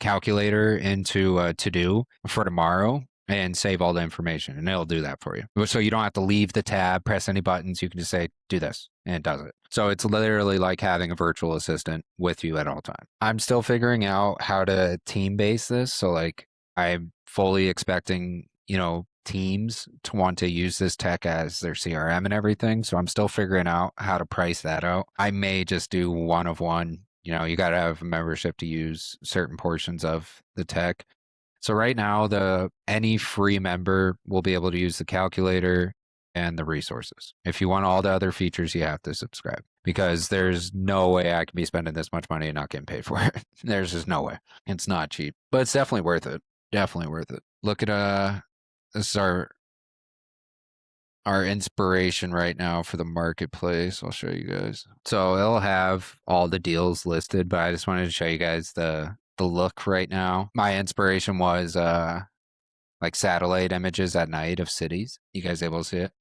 calculator into a to-do for tomorrow and save all the information and it'll do that for you. So you don't have to leave the tab, press any buttons. You can just say, do this and it does it. So it's literally like having a virtual assistant with you at all times. I'm still figuring out how to team base this. So like I'm fully expecting, teams to want to use this tech as their CRM and everything. So I'm still figuring out how to price that out. I may just do one of one. You got to have a membership to use certain portions of the tech. So right now, any free member will be able to use the calculator and the resources. If you want all the other features, you have to subscribe because there's no way I can be spending this much money and not getting paid for it. There's just no way. It's not cheap, but it's definitely worth it. Definitely worth it. Look at this is our inspiration right now for the marketplace. I'll show you guys. So it'll have all the deals listed, but I just wanted to show you guys the look right now. My inspiration was like satellite images at night of cities. You guys able to see it?